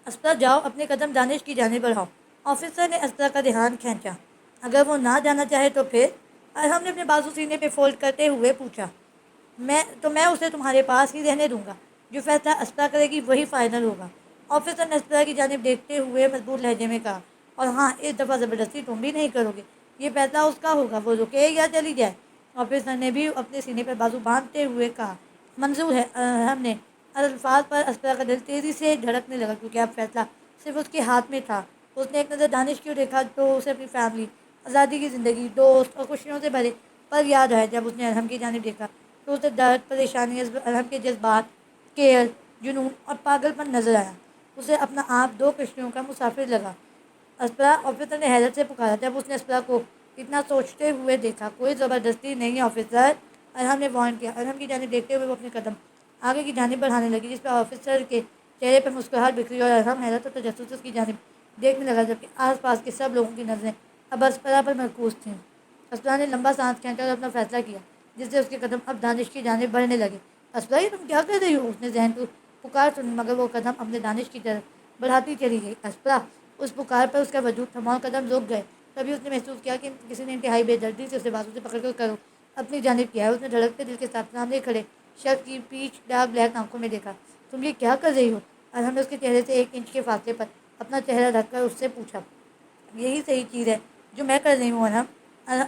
اسپرا جاؤ، اپنے قدم دانش کی جانب بڑھاؤ۔ آفیسر نے اسپرا کا دھیان کھینچا۔ اگر وہ نہ جانا چاہے تو پھر؟ ارحم نے اپنے بازو سینے پہ فولڈ کرتے ہوئے پوچھا۔ میں اسے تمہارے پاس ہی رہنے دوں گا۔ جو فیصلہ اسپرا کرے گی وہی فائنل ہوگا۔ آفیسر نے اسپرا کی جانب دیکھتے ہوئے مضبوط لہجے میں کہا، اور ہاں، اس دفعہ زبردستی تم بھی نہیں کرو گے۔ یہ فیصلہ اس کا ہوگا، وہ رکے یا چلی جائے۔ آفیسر نے بھی اپنے سینے پر بازو باندھتے ہوئے کہا۔ منظور ہے، ارحم نے الفاظ پر اسپرا کا دل تیزی سے دھڑکنے لگا، کیونکہ اب فیصلہ صرف اس کے ہاتھ میں تھا۔ اس نے ایک نظر دانش کو دیکھا تو اسے اپنی فیملی، آزادی کی زندگی، دوست اور خوشیوں سے بھرے پل یاد آئے۔ جب اس نے ارحم کی جانب دیکھا تو اسے درد، پریشانی، ارحم کے جذبات، کیئر، جنون اور پاگل پن نظر آیا۔ اسے اپنا آپ دو کشتیوں کا مسافر لگا۔ اسپرا، آفیسر نے حیرت سے پکارا جب اس نے اسپرا کو اتنا سوچتے ہوئے دیکھا۔ کوئی زبردستی نہیں آفیسر، ارحم نے وارن کیا۔ ارحم کی جانب دیکھتے ہوئے وہ اپنے قدم آگے کی جانب بڑھانے لگی، جس پر آفیسر کے چہرے پر مسکراہٹ بکھری اور ارحم حیرت اور تجسس سے اس کی جانب دیکھنے لگا، جبکہ آس پاس کے سب لوگوں کی نظریں اب اسپرا پر مرکوز تھیں۔ اسپرا نے لمبا سانس کھینچا اور اپنا فیصلہ کیا، جس سے اس کے قدم اب دانش کی جانب بڑھنے لگے۔ اسپرا، یہ تم کیا کر رہی ہو؟ اس نے ذہن کو پکار سنی، مگر وہ قدم اپنے دانش کی طرف بڑھاتی چلی گئی۔ اسپرا، اس پکار پر اس کا وجود تھما اور قدم رک گئے۔ تبھی اس نے محسوس کیا کہ کسی نے انتہائی بے دردی سے اسے بازو سے پکڑ کر اپنی جانب کیا ہے۔ اس نے دھڑکتے دل کے ساتھ سامنے کھڑے شخص کی پیچ ڈارک بلیک آنکھوں میں دیکھا۔ تم یہ کیا کر رہی ہو؟ ارحم نے اس کے چہرے سے 1 انچ کے فاصلے پر اپنا چہرہ رکھ کر اس سے پوچھا۔ یہی صحیح چیز ہے جو میں کر رہی ہوں ارحم،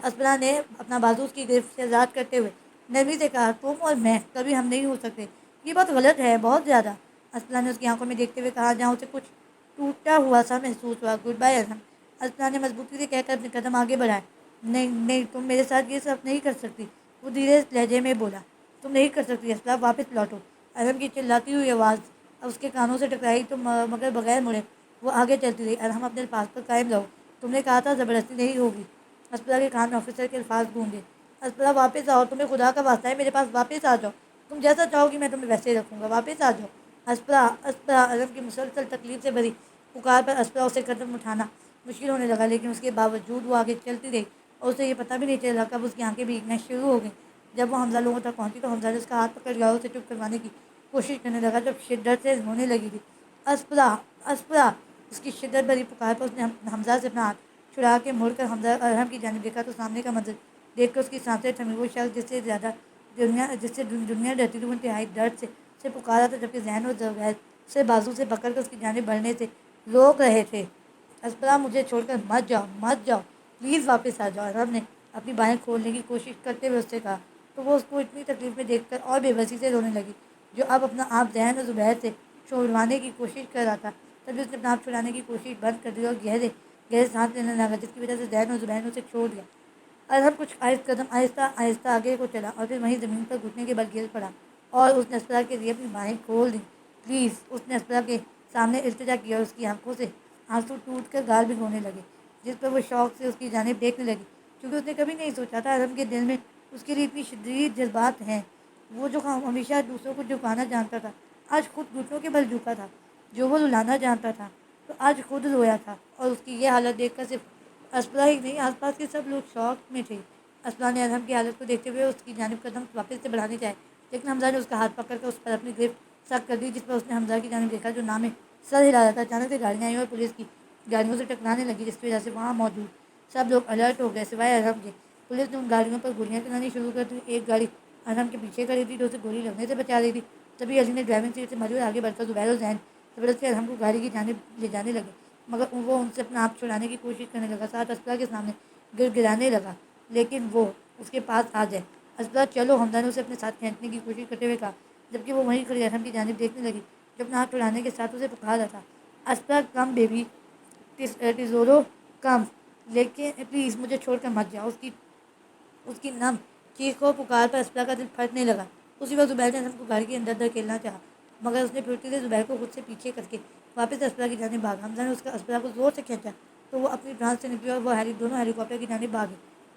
اسپرا نے اپنا بازو اس کی گرفت سے آزاد کرتے ہوئے نرمی سے کہا۔ تم اور میں کبھی ہم نہیں ہو سکتے، یہ بات غلط ہے، بہت زیادہ۔ اسپرا نے اس کی آنکھوں میں دیکھتے ہوئے کہا، جہاں اسے کچھ ٹوٹا ہوا سا محسوس ہوا۔ گڈ بائے ارحم، اسپرا نے مضبوطی سے کہہ کر اپنے قدم آگے بڑھائے۔ نہیں نہیں، تم میرے ساتھ یہ سب نہیں کر سکتی، وہ دھیرے لہجے میں بولا۔ تم نہیں کر سکتی اسپرا، واپس لوٹو۔ ارحم کی چلاتی ہوئی آواز اب اس کے کانوں سے ٹکرائی تو مگر بغیر مڑے وہ آگے چلتی رہی۔ ارحم، اپنے الفاظ پر قائم رہو، تم نے کہا تھا زبردستی نہیں ہوگی۔ اسپرا کے کان میں آفیسر کے الفاظ گونجے۔ اسپرا، واپس آؤ، تمہیں خدا کا واسطہ ہے میرے پاس واپس آ جاؤ۔ تم جیسا چاہو گی میں تمہیں ویسے ہی رکھوں گا، واپس آ جاؤ۔ اسپرا، اسپرا، ارحم کی مسلسل تکلیف سے بھری پکار پر اسپرا اسے قدم اٹھانا مشکل ہونے لگا، لیکن اس کے باوجود وہ آگے چلتی رہی اور اسے یہ پتہ بھی نہیں چلا کب اس کی آنکھیں بھیگنا شروع ہو گئیں۔ جب وہ حمزہ لوگوں تک پہنچی تو حمزہ نے اس کا ہاتھ پکڑ لیا اور اسے چپ کروانے کی کوشش کرنے لگا، جب شدت سے رونے لگی تھی۔ اسپرا، اسپرا، اس کی شدت بھری پکار پر اس نے حمزہ سے اپنا ہاتھ چھڑا کے مڑ کر حمزہ اور ارحم کی جانب دیکھا تو سامنے کا منظر دیکھ کر اس کی سانسیں تھمی۔ وہ شخص جس سے دنیا ڈرتی تھی، وہ انتہائی درد سے پکارا تھا، جبکہ ذہن و ضمیر سے بازو سے پکڑ کر اس کی جانب بڑھنے سے روک رہے تھے۔ اسپرا، مجھے چھوڑ کر مت جاؤ، مت جاؤ، پلیز واپس آ جاؤ، ارحم نے اپنی بائیں کھولنے کی کوشش کرتے ہوئے اس سے کہا، تو وہ اس کو اتنی تکلیف میں دیکھ کر اور بے بسی سے رونے لگی، جو اب اپنا آپ ذہن و زبیر سے چھڑوانے کی کوشش کر رہا تھا۔ تبھی اس نے اپنا آپ چھڑانے کی کوشش بند کر دی اور گہرے گہرے سانس لینے لگا، جس کی وجہ سے ذہن و زبیر نے اسے چھوڑ دیا۔ ارحم کچھ قدم آہستہ آہستہ آگے کو چلا اور پھر وہیں زمین پر گھٹنے کے بل گر پڑا اور اس نے اسپرا کے لیے اپنی بائیں کھول دیں۔ پلیز، اس نے اسپرا کے سامنے التجا کیا اور اس کی آنکھوں سے آنسو ٹوٹ کر گال بھگونے لگے، جس پر وہ شوق سے اس کی جانب دیکھنے لگی، کیونکہ اس نے کبھی نہیں سوچا تھا ارحم کے دل میں اس کے لیے اتنی شدید جذبات ہیں۔ وہ جو ہمیشہ دوسروں کو جھکانا جانتا تھا، آج خود گھٹنوں کے بل جھکا تھا۔ جو وہ رلانا جانتا تھا، تو آج خود رویا تھا، اور اس کی یہ حالت دیکھ کر صرف اسپرا ہی نہیں، آس پاس کے سب لوگ شوق میں تھے۔ اسپرا نے ارحم کی حالت کو دیکھتے ہوئے اس کی جانب قدم واپس سے بڑھانے چاہے، لیکن حمزہ نے اس کا ہاتھ پکڑ کر اس پر اپنی گرفت سخت کر دی، جس پر اس نے حمزہ کی جانب دیکھا جو نام میں سر ہلا رہا تھا۔ اچانک سے گاڑیاں آئیں اور پولیس کی گاڑیوں سے ٹکرانے لگی، جس کی وجہ سے وہاں موجود سب لوگ الرٹ ہو گئے سوائے ارحم کے۔ پولیس نے ان گاڑیوں پر گولیاں چلانی شروع کر دی۔ ایک گاڑی ارحم کے پیچھے کھڑی تھی جو اسے گولی لگنے سے بچا رہی تھی۔ تبھی علی نے ڈرائیونگ سیٹ سے ماری اور آگے بڑھ کر زبیر اور ذہن زبردستی ارحم کو گاڑی کی جانب لے جانے لگے، مگر وہ ان سے اپنا آپ چھڑانے کی کوشش کرنے لگا، ساتھ اسپرا کے سامنے گر گرانے لگا، لیکن وہ اس کے پاس آ جائے۔ اسپرا، چلو، حمزہ نے اسے اپنے ساتھ کھینچنے کی کوشش کرتے ہوئے کہا، جبکہ وہ وہیں کھڑی ارحم کی جانب دیکھنے لگی جو اپنا ہاتھ چھڑانے کے ساتھ اسے پکار رہا تھا۔ اسپرا، کم بیبی، ٹیزورو، کم، لیکن پلیز مجھے چھوڑ کر مت جاؤ۔ اس کی نم چیخ و پکار پر اسپرا کا دل پھٹنے لگا۔ اسی وقت زبیر نے ارحم کو گاڑی کے اندر دھکیلنا چاہا، مگر اس نے پھرتی سے زبیر کو خود سے پیچھے کر کے واپس اسپرا کی جانب بھاگا۔ حمزہ نے اسپرا کو زور سے کھینچا تو وہ اپنی ٹرانس سے نکلی اور وہ دونوں ہیلی کاپٹر کی جانب بھاگے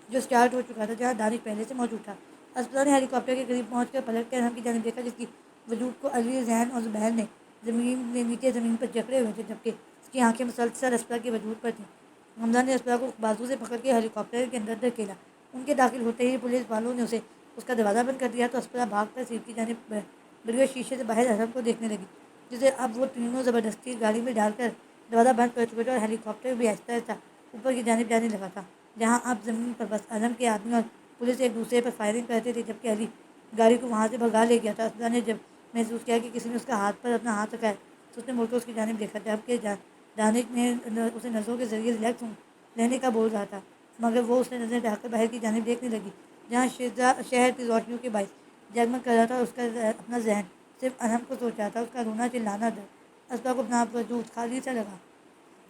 جو سٹارٹ ہو چکا تھا، جہاں دانش پہلے سے موجود تھا۔ اسپرا نے ہیلی کاپٹر کے قریب پہنچ کر پلٹ کر ارحم کی جانب دیکھا، جس کی وجود کو علی، ذہن اور زبیر نے نیچے زمین پر جکڑے ہوئے تھے، جبکہ اس کی آنکھیں مسلسل اسپرا کے وجود پر تھیں۔ حمزہ نے اسپرا کو بازو سے پکڑ کے ہیلی کاپٹر کے اندر دھکیلا۔ ان کے داخل ہوتے ہی پولیس والوں نے اس کا دروازہ بند کر دیا تو اسپرا بھاگ کر سیٹ کی جانب بڑھ گئی اور شیشے سے باہر ارحم کو دیکھنے لگی۔ جسے اب وہ تینوں زبردستی گاڑی میں ڈال کر دروازہ بند کر چکے تھے اور ہیلی کاپٹر بھی آہستہ آہستہ اوپر کی جانب جانے لگا تھا، جہاں اب زمین پر بس اعظم کے آدمی اور پولیس ایک دوسرے پر فائرنگ کرتے تھے، جبکہ علی گاڑی کو وہاں سے بھگا لے گیا تھا۔ اسدرا نے جب محسوس کیا کہ کسی نے اس کا ہاتھ پر اپنا ہاتھ رکھا ہے تو اس نے مڑ کر اس کی جانب دیکھا، جبکہ دانش نے اسے نظروں کے ذریعے ریلیکس رہنے کا بول رہا تھا، مگر وہ اس نے نظر ڈال کر باہر کی جانب دیکھنے لگی، جہاں شہر کی روشنیوں کے باعث جگمگ کر رہا تھا۔ اس کا اپنا ذہن صرف انم کو سوچ رہا تھا، اس کا رونا چلانا در اسبا کو اپنا آپ وجود خالی سا لگا،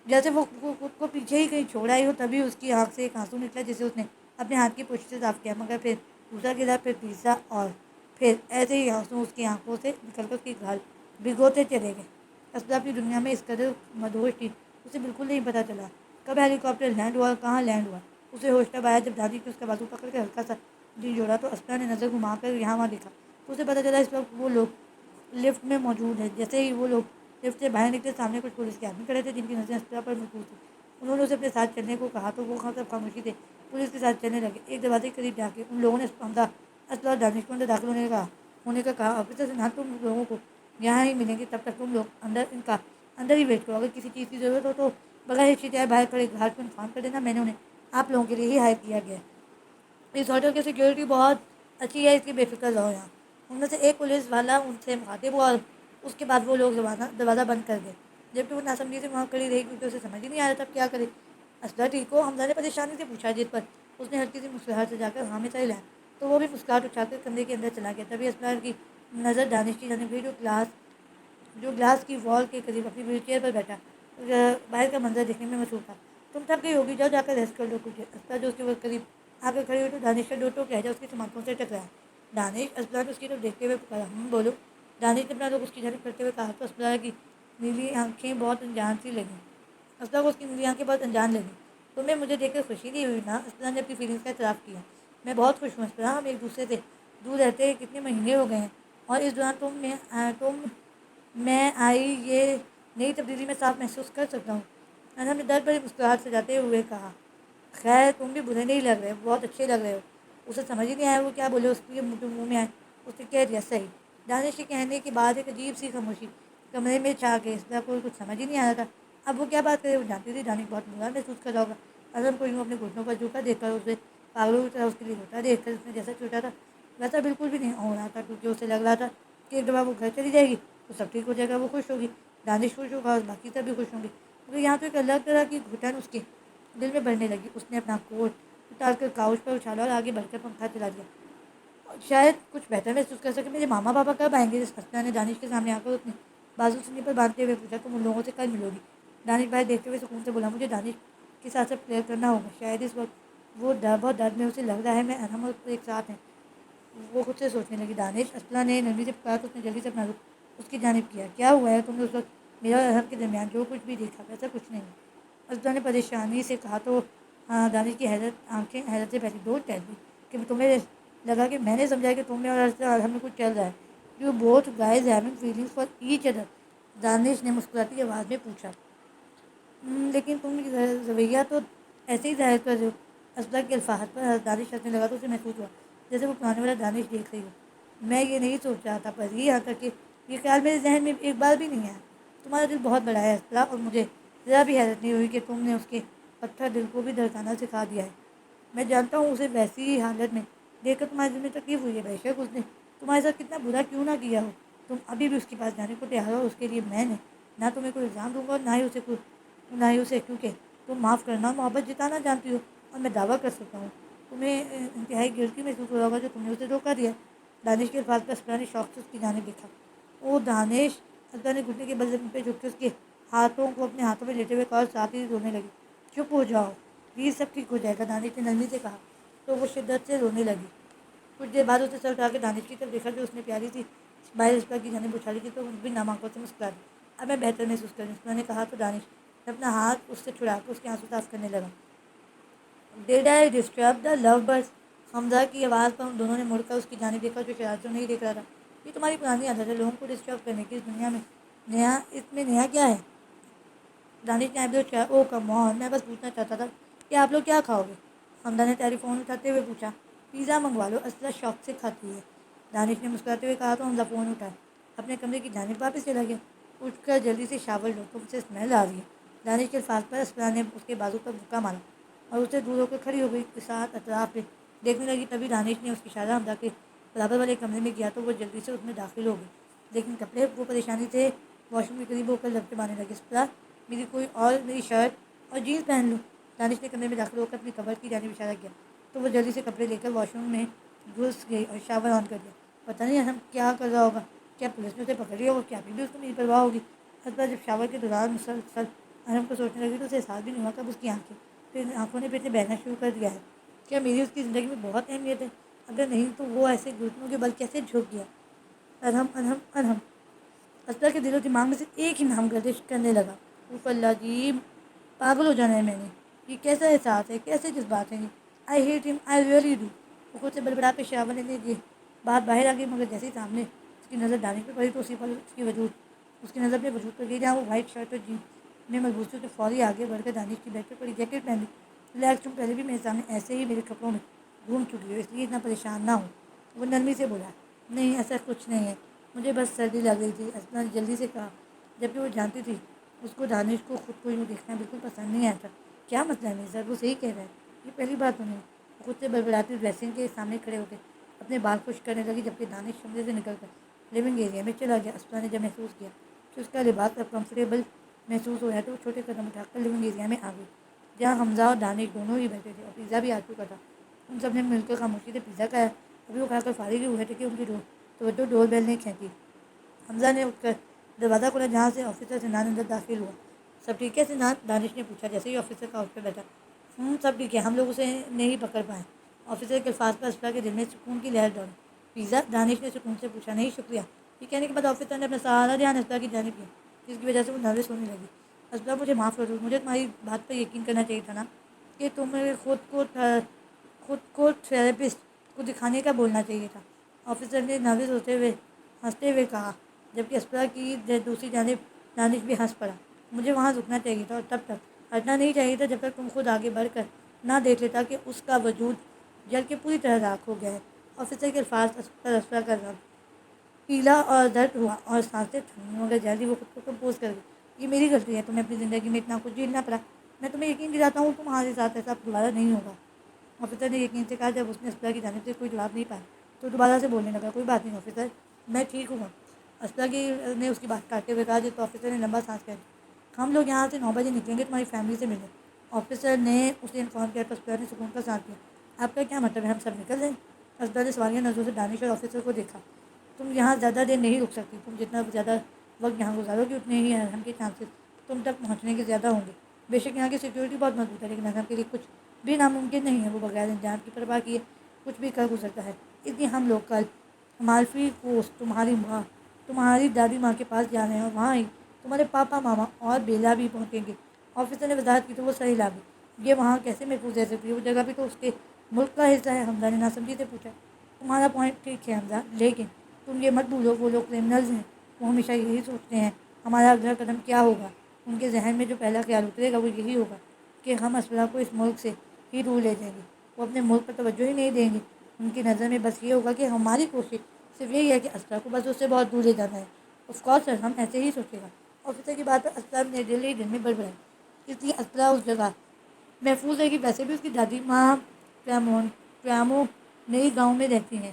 جیسے وہ خود کو پیچھے ہی کہیں چھوڑ آئی ہو۔ تبھی اس کی آنکھ سے ایک آنسو نکلا جسے اس نے اپنے ہاتھ کی پشت سے صاف کیا، مگر پھر دوسرا گرا، پھر تیسرا، اور پھر ایسے ہی آنسو اس کی آنکھوں سے نکل کر اس کی گھال بھگوتے چلے گئے۔ اسبا اپنی دنیا میں اس قدر مدہوش تھی، اسے بالکل نہیں پتہ چلا کب ہیلی کاپٹر لینڈ ہوا اور کہاں لینڈ ہوا۔ اسے ہوش تب آیا جب دانش نے اس کا بازو پکڑ کر ہلکا سا جی جوڑا تو اسبا نے نظر گھما کر یہاں وہاں دیکھا تو اسے پتہ چلا اس وقت وہ لوگ لفٹ میں موجود ہیں۔ جیسے ہی وہ لوگ لفٹ سے باہر نکلے، سامنے کچھ پولیس کے آدمی کھڑے تھے جن کی نظریں اسبا پر مرکوز تھیں۔ انہوں نے اسے اپنے ساتھ چلنے کو کہا تو وہ سب خاموشی سے پولیس کے ساتھ چلنے لگے۔ ایک دروازے کے قریب جا کے ان لوگوں نے اسبا اور دانش کو اندر داخل ہونے کا کہا۔ آفیسر سنہا، تم لوگوں کو یہاں ہی ملیں گے، تب تک تم لوگ اندر ہی ویٹ کرو، اگر کسی چیز کی ضرورت ہو تو بغیر ہچکچائے باہر کھڑے گھاٹ کو انفارم کر دینا، میں نے انہیں آپ لوگوں کے لیے ہی ہائر کیا گیا ہے۔ اس ہوٹل کی سیکیورٹی بہت اچھی ہے، اس کی بے فکر رہو یہاں۔ ان میں سے ایک پولیس والا ان سے مخاطب ہوا اور اس کے بعد وہ لوگ دروازہ بند کر گئے، جبکہ وہ ناسمجھی سے وہاں کھڑی رہی کیونکہ اسے سمجھ ہی نہیں آ رہا تھا کیا کرے۔ اسدرا ٹھیک ہو؟ حمزہ نے پریشانی سے پوچھا، جس پر اس نے ہلکی سی مسکراہٹ سے جا کر ہاں میں صحیح لایا تو وہ بھی مسکراہٹ اچھا کر کمرے کے اندر چلا گیا۔ تبھی اسدرا کی نظر دانش کی جانب گئی جو گلاس کی وال کے قریب اپنی ویل چیئر پر بیٹھا باہر کا منظر دیکھنے میں مصروف تھا۔ تم تھک گئی ہوگی، جاؤ جا کر ریسٹ کر لو کچھ۔ اسدرا جو اس کے قریب آ کر کھڑی ہوئی تو دانش کا ڈوٹو لہجہ اس کی سماعتوں سے ٹکرایا۔ دانش، اسدرا نے اس کی طرف دیکھتے ہوئے پکارا۔ بولو۔ دانش نے اپنا رخ اس کی جانب کرتے ہوئے کہا تو اسدرا کی نیلی آنکھیں بہت انجان سی لگیں۔ اسدرا کو اس کی نیلی آنکھیں بہت انجان لگیں۔ تمہیں مجھے دیکھ کر خوشی نہیں ہوئی نا؟ اسدرا نے اپنی فیلنگس کا اعتراف کیا۔ میں بہت خوش ہوں اسدرا، ہم ایک دوسرے سے دور رہتے کتنے مہینے ہو گئے ہیں اور اس دوران تم میں آئی یہ نئی تبدیلی میں صاف محسوس کر سکتا ہوں۔ انم نے درد بھری مسکراہٹ سجاتے ہوئے کہا، خیر تم بھی برے نہیں لگ رہے ہو، بہت اچھے لگ رہے ہو۔ اسے سمجھ ہی نہیں آیا وہ کیا بولے، اس کے منہ میں آئے اس نے کہہ دیا صحیح۔ دانش کے کہنے کے بعد ایک عجیب سی خاموشی کمرے میں چھا گئی۔ اسدرا کو کچھ سمجھ ہی نہیں آ رہا تھا اب وہ کیا بات کرے۔ وہ جانتی تھی دانش بہت برا محسوس کر رہا ہوگا۔ انم کو یوں اپنے گھٹنوں پر جھکا دیکھ کر، اسے پاگلوں کی طرح اس کے لیے روتا دیکھ کر، اس نے جیسا سوچا تھا ویسا بالکل بھی نہیں ہو رہا تھا، کیونکہ اسے لگ رہا تھا کہ ایک دفعہ وہ گھر چلی جائے گی تو سب ٹھیک ہو جائے گا، وہ خوش ہوگی، دانش خوش ہوگا اور باقی سب بھی خوش ہوں گے، مگر یہاں تو ایک الگ طرح کی گھٹن اس کے دل میں بڑھنے لگی۔ اس نے اپنا کوٹ اتار کر کاؤچ پر اچھالا اور آگے بڑھ کر پنکھا چلا دیا، شاید کچھ بہتر محسوس کر سکے۔ میرے ماما پاپا کب آئیں گے؟ اسدرا نے دانش کے سامنے آ کر اپنے بازو سینے پر باندھتے ہوئے پوچھا۔ تم ان لوگوں سے کل ملو گی؟ دانش باہر دیکھتے ہوئے سکون سے بولا، مجھے دانش کے ساتھ سب کلیئر کرنا ہوگا، شاید اس وقت وہ بہت درد میں اسے لگ رہا ہے میں انم اور ایک ساتھ ہیں۔ وہ خود سے سوچنے لگی۔ دانش، اسدرا نے نرمی سے پکارا تو اس نے جلدی سے اپنا رخ اس کی جانب کیا۔ کیا ہوا ہے؟ تم نے اس وقت میرا اور انم کے درمیان جو کچھ بھی دیکھا ویسا کچھ نہیں۔ اسدرا نے پریشانی سے کہا تو دانش کی آنکھیں حیرت سے پہلی دو ٹہل گئی کہ تمہیں لگا کہ میں نے سمجھا کہ تم میں اور ہم میں کچھ چل رہا ہے۔ You both guys having feelings for each other? Danish نے مسکراتی آواز میں پوچھا۔ لیکن تم رویہ تو ایسے ہی ظاہر کر رہے ہو۔ اسدرا کے الفاظ پر دانش ہنسنے لگا تو اسے محسوس ہوا جیسے وہ پرانے والا دانش دیکھ رہی ہو۔ میں یہ نہیں سوچ رہا تھا پر یہاں تک کہ یہ خیال میرے ذہن میں ایک بار بھی نہیں آیا۔ تمہارا دل بہت بڑا ہے اسدرا، اور مجھے ذرا بھی حیرت نہیں ہوئی کہ تم نے اس کے پتھر دل کو بھی دھڑکانا سکھا دیا ہے۔ میں جانتا ہوں اسے ویسی ہی حالت میں دیکھ کر تمہارے دل میں تکلیف ہوئی ہے، بے شک اس نے تمہارے ساتھ کتنا برا کیوں نہ کیا ہو، تم ابھی بھی اس کے پاس جانے کو تیار ہو۔ اس کے لیے میں نے نہ تمہیں کوئی الزام دوں گا اور نہ ہی اسے کیونکہ تم معاف کرنا اور محبت جتانا جانتی ہو، اور میں دعویٰ کر سکتا ہوں تمہیں انتہائی گلٹی محسوس ہو رہا ہوگا جو تم نے اسے دھوکہ دیا۔ دانش کے الفاظ پر اسدرا نے شوق سے اس کی جانب دیکھا۔ او دانش! اسدرا نے گھٹنے کے بل زمین پہ جھک کے اس کے ہاتھوں کو اپنے ہاتھوں میں لیتے ہوئے کہا اور ساتھ ہی رونے لگی۔ چپ ہو جاؤ پلیز، سب ٹھیک ہو جائے گا، دانش نے نرمی سے کہا تو وہ شدت سے رونے لگی۔ کچھ دیر بعد اسے سر اٹھا کے دانش کی طرف دیکھا جو اس نے پیاری سی اسمائل اسدرا کی جانب اچھالی تھی تو وہ بھی نم آنکھوں سے مسکرا دی۔ اب میں بہتر محسوس کر رہی ہوں، اسدرا نے کہا تو دانش نے اپنا ہاتھ اس سے چھڑا کر اس کے آنسو صاف کرنے لگا۔ Did I disturb the love birds? Hamza کی آواز پر ان دونوں نے مڑ کر اس کی جانب دیکھا جو شرارت سے نہیں دیکھ رہا تھا۔ یہ تمہاری پرانی عادت ہے لوگوں کو ڈسٹرب کرنے کی، اس دنیا میں نیا کیا ہے؟ دانش نے آئیبرو اٹھایا۔ او کم آن، میں بس پوچھنا چاہتا تھا کہ آپ لوگ کیا کھاؤ گے؟ حمزہ نے ٹیلی فون اٹھاتے ہوئے پوچھا۔ پیزا منگوا لو، اسدرا شوق سے کھاتی ہے، دانش نے مسکراتے ہوئے کہا تو حمزہ فون اٹھایا اپنے کمرے کی جانب واپس چلا گیا۔ اٹھ کر جلدی سے شاور لو، تم سے اسمیل آ رہی ہے۔ دانش کے الفاظ پر اسپرا نے اس کے بازو پر بھوکا مارا اور اسے دور ہو کر کھڑی ہو گئی، کے ساتھ اطراف پہ دیکھنے لگی۔ تبھی دانش نے اس کی اشارہ حمزہ کے برابر والے کمرے میں کیا تو وہ جلدی سے اس میں داخل ہو گئی، لیکن کپڑے وہ پریشانی سے واش روم کے قریب ہو کر لپٹے مارنے لگے۔ اسپرا، میری کوئی اور نئی شرٹ اور جینس پہن لوں۔ دانش نے کمرے میں داخل ہو کر اپنی کبر کی جانب اشارہ کیا تو وہ جلدی سے کپڑے لے کر واش روم میں گھس گئی اور شاور آن کر دیا۔ پتہ نہیں ہم کیا کر رہا ہوگا، کیا پولیس نے اسے پکڑ لیا ہوگا، کیا ابھی بھی اس کو میری پرواہ ہوگی۔ اسپرا جب شاور کے دوران مسلسل ارم کو سوچنے لگی تو اسے احساس بھی نہیں ہوا کب اس کی آنکھوں نے پھر سے بہنا شروع کر دیا ہے۔ کیا میری اس کی زندگی میں بہت اہمیت ہے؟ اگر نہیں تو وہ ایسے گھٹنوں کے بل کیسے جھک گیا؟ ارہم ارہم ارہم۔ اسپرا کے دل و دماغ میں سے ایک ہی نام گردش کرنے لگا، اوف اللہ جی، پاگل ہو جانا ہے میں نے۔ یہ کیسا احساس ہے، کیسے جذبات ہیں یہ؟ آئی ہیٹ ہم، آئی ریئلی ڈو۔ وہ خود سے بڑبڑا کے شاور لینے کی بات باہر آ گئی، مگر جیسے ہی سامنے اس کی نظر دانش پہ پڑی تو اسی پر اس کی نظر اپنے وجود پر گئی، جہاں وہ وائٹ شرٹ اور جینس میں ملبوس تھی۔ تو فوری آگے بڑھ کر دانش کی بیڈ پہ پڑی جیکٹ پہن لی۔ ریلیکس، تم پہلے بھی میرے سامنے ایسے ہی میرے کپڑوں میں گھوم چکی ہو، اس لیے اتنا پریشان نہ ہو۔ وہ نرمی سے بولا، نہیں ایسا کچھ نہیں ہے، مجھے بس سردی لگ رہی تھی، اسپرا نے جلدی سے کہا، جبکہ وہ جانتی تھی اس کو دانش کو خود کو یوں دیکھنا بالکل پسند نہیں آتا۔ کیا مسئلہ ہے میرے ساتھ؟ وہ صحیح کہہ رہا ہے، یہ پہلی بات تو نہیں۔ وہ خود سے بڑبڑاتی ڈریسنگ کے سامنے کھڑے ہو کے اپنے بال خشک کرنے لگی، جبکہ دانش کمرے سے نکل کر لیونگ ایریا میں چلا گیا۔ اسپرا نے جب محسوس کیا کہ اس کا لباس اب کمفرٹیبل محسوس ہو رہا ہے تو وہ چھوٹے قدم اٹھا کر لیونگ ایریا میں آ گئی، جہاں حمزہ اور دانش دونوں ہی بیٹھے تھے اور پیزا بھی آ چکا تھا۔ ان سب نے مل کر خاموشی سے پیزا کھایا۔ ابھی وہ کھا کر فارغ ہی ہوئے تھے کہ ان کی توجہ ڈور بیل نے کھینچی۔ حمزہ نے اٹھ کر دروازہ کھولا، جہاں سے آفیسر سنان اندر داخل ہوا۔ سب ٹھیک ہے سنان؟ دانش نے پوچھا جیسے ہی آفیسر کا اٹھ کر بیٹھا۔ سب ٹھیک ہے، ہم لوگ اسے نہیں پکڑ پائے۔ آفیسر کے الفاظ پر اسپرا کے دل میں سکون کی لہر دوڑی۔ پیزا؟ دانش نے سکون سے پوچھا۔ نہیں شکریہ۔ یہ کہنے کے بعد آفیسر نے اپنا سارا دھیان اسپرا کی جانب کیا، جس کی وجہ سے وہ نروس ہونے لگی۔ اسپرا، مجھے معاف کر دو، مجھے تمہاری بات پر یقین کرنا چاہیے تھا نا کہ تمہیں خود کو تھراپسٹ کو دکھانے کا بولنا چاہیے تھا، آفیسر نے نروس ہوتے ہوئے ہنستے ہوئے کہا، جبکہ اسپرا کی دوسری جانب دانش بھی ہنس پڑا۔ مجھے وہاں رکنا چاہیے تھا اور تب تک ہٹنا نہیں چاہیے تھا جب تک تم خود آگے بڑھ کر نہ دیکھ لیتا کہ اس کا وجود جل کے پوری طرح راکھ ہو گیا ہے۔ آفیسر کے الفاظ پر اسپرا کا رنگ پیلا اور درد ہوا اور سانسیں تھمی، مگر جلدی وہ خود کو کمپوز کر گئی۔ یہ میری غلطی ہے، تمہیں اپنی زندگی میں اتنا کچھ جھیلنا پڑا۔ میں تمہیں یقین دلاتا ہوں تمہارے ساتھ ایسا دوبارہ نہیں ہوگا۔ آفیسر نے یقین سے کہا۔ جب اس نے اسپرا کی جانب سے کوئی جواب نہیں پایا تو دوبارہ سے بولنے لگا، کوئی بات نہیں آفیسر، میں ٹھیک ہوں۔ اسپرا نے اس کی بات کاٹتے ہوئے کہا، جس پر آفیسر نے لمبا سانس کیا۔ ہم لوگ یہاں سے 9 بجے نکلیں گے تمہاری فیملی سے ملنے، آفیسر نے اسے انفارم کیا تو اسپرا نے سکون کا سانس لیا۔ آپ کا کیا مطلب ہے، ہم سب نکل رہے ہیں؟ اسپرا نے سوالیہ نظروں سے دانش اور آفیسر کو دیکھا۔ تم یہاں زیادہ دیر نہیں رک سکتی، تم جتنا زیادہ وقت یہاں گزارو گی اتنے ہی ارہم کے چانسز تم تک پہنچنے کے زیادہ ہوں گے۔ بے شک یہاں کی سیکیورٹی بہت مضبوط ہے، لیکن ارہم کے لیے کچھ بھی ناممکن نہیں ہے، وہ بغیر انجام کی پرواہ کیے کچھ بھی کر گزرتا ہے۔ اس لیے ہم لوگ کل امالفی کوسٹ تمہاری ماں، تمہاری دادی ماں کے پاس جا رہے ہیں اور وہاں ہی تمہارے پاپا ماما اور بیلا بھی پہنچیں گے۔ آفیسر نے وضاحت کی تو وہ صحیح لگی۔ یہ وہاں کیسے محفوظ رہ سکتی ہے، وہ جگہ بھی تو اس کے ملک کا حصہ ہے۔ حمزہ نے ناسمجھی سے پوچھا۔ تمہارا پوائنٹ ٹھیک ہے حمزہ، لیکن تم یہ مت بھولو وہ لوگ کرمنلز ہیں، وہ ہمیشہ یہی سوچتے ہیں ہمارا اگلا قدم کیا ہوگا۔ ان کے ذہن میں جو پہلا خیال اترے گا وہ یہی ہوگا کہ ہم اسپرا کو اس ملک سے ہی دور لے جائیں گے۔ وہ اپنے ملک پر توجہ ہی نہیں دیں گے، ان کی نظر میں بس یہ ہوگا کہ ہماری کوشش صرف یہی ہے کہ اسپرا کو بس اس سے بہت دور لے جانا ہے۔ آف کورس سر، ہم ایسے ہی سوچے گا۔ آفیسر کی بات پر اسپرا نے دل ہی دل میں بڑبڑائی، اس لیے اسپرا اس جگہ محفوظ ہے کہ ویسے بھی اس کی دادی ماں پرامو نئی گاؤں میں رہتی ہیں،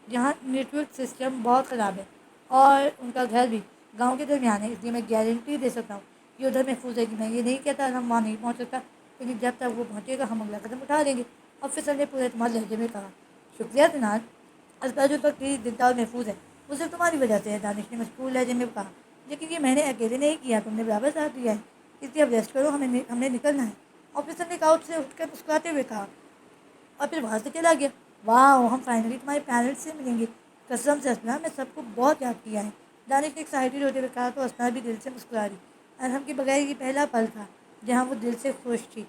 جہاں نیٹورک سسٹم بہت خراب ہے اور ان کا گھر بھی گاؤں کے درمیان ہے۔ اس لیے میں گارنٹی دے سکتا ہوں کہ ادھر محفوظ ہے کہ میں یہ نہیں کہتا ہم وہاں نہیں پہنچ سکتا، لیکن جب تک وہ پہنچے گا ہم اگلا قدم اٹھا دیں گے۔ آفیسر نے پورے اعتماد لہجے میں کہا۔ شکریہ سنان، اسپرا جو تک زندہ اور محفوظ ہے وہ صرف تمہاری وجہ سے ہے، دانش نے مشغول لہجے میں کہا، لیکن یہ میں نے اکیلے نہیں کیا، تم نے برابر ساتھ دیا ہے، اس لیے اب ریسٹ کرو، ہم نے نکلنا ہے۔ آفیسر نے کاؤچ سے اٹھ کر مسکراتے ہوئے کہا اور پھر وہاں سے چلا گیا۔ واہ، ہم فائنلی تمہارے پیرنٹس سے ملیں گے، قسم سے اسپرا میں سب کو بہت یاد کیا ہے، دانش نے ایکسائٹیڈ ہوتے ہوئے کہا تو اسپرا بھی دل سے مسکرا دی۔ ارہم کے بغیر یہ پہلا پل تھا جہاں وہ دل سے خوش تھی۔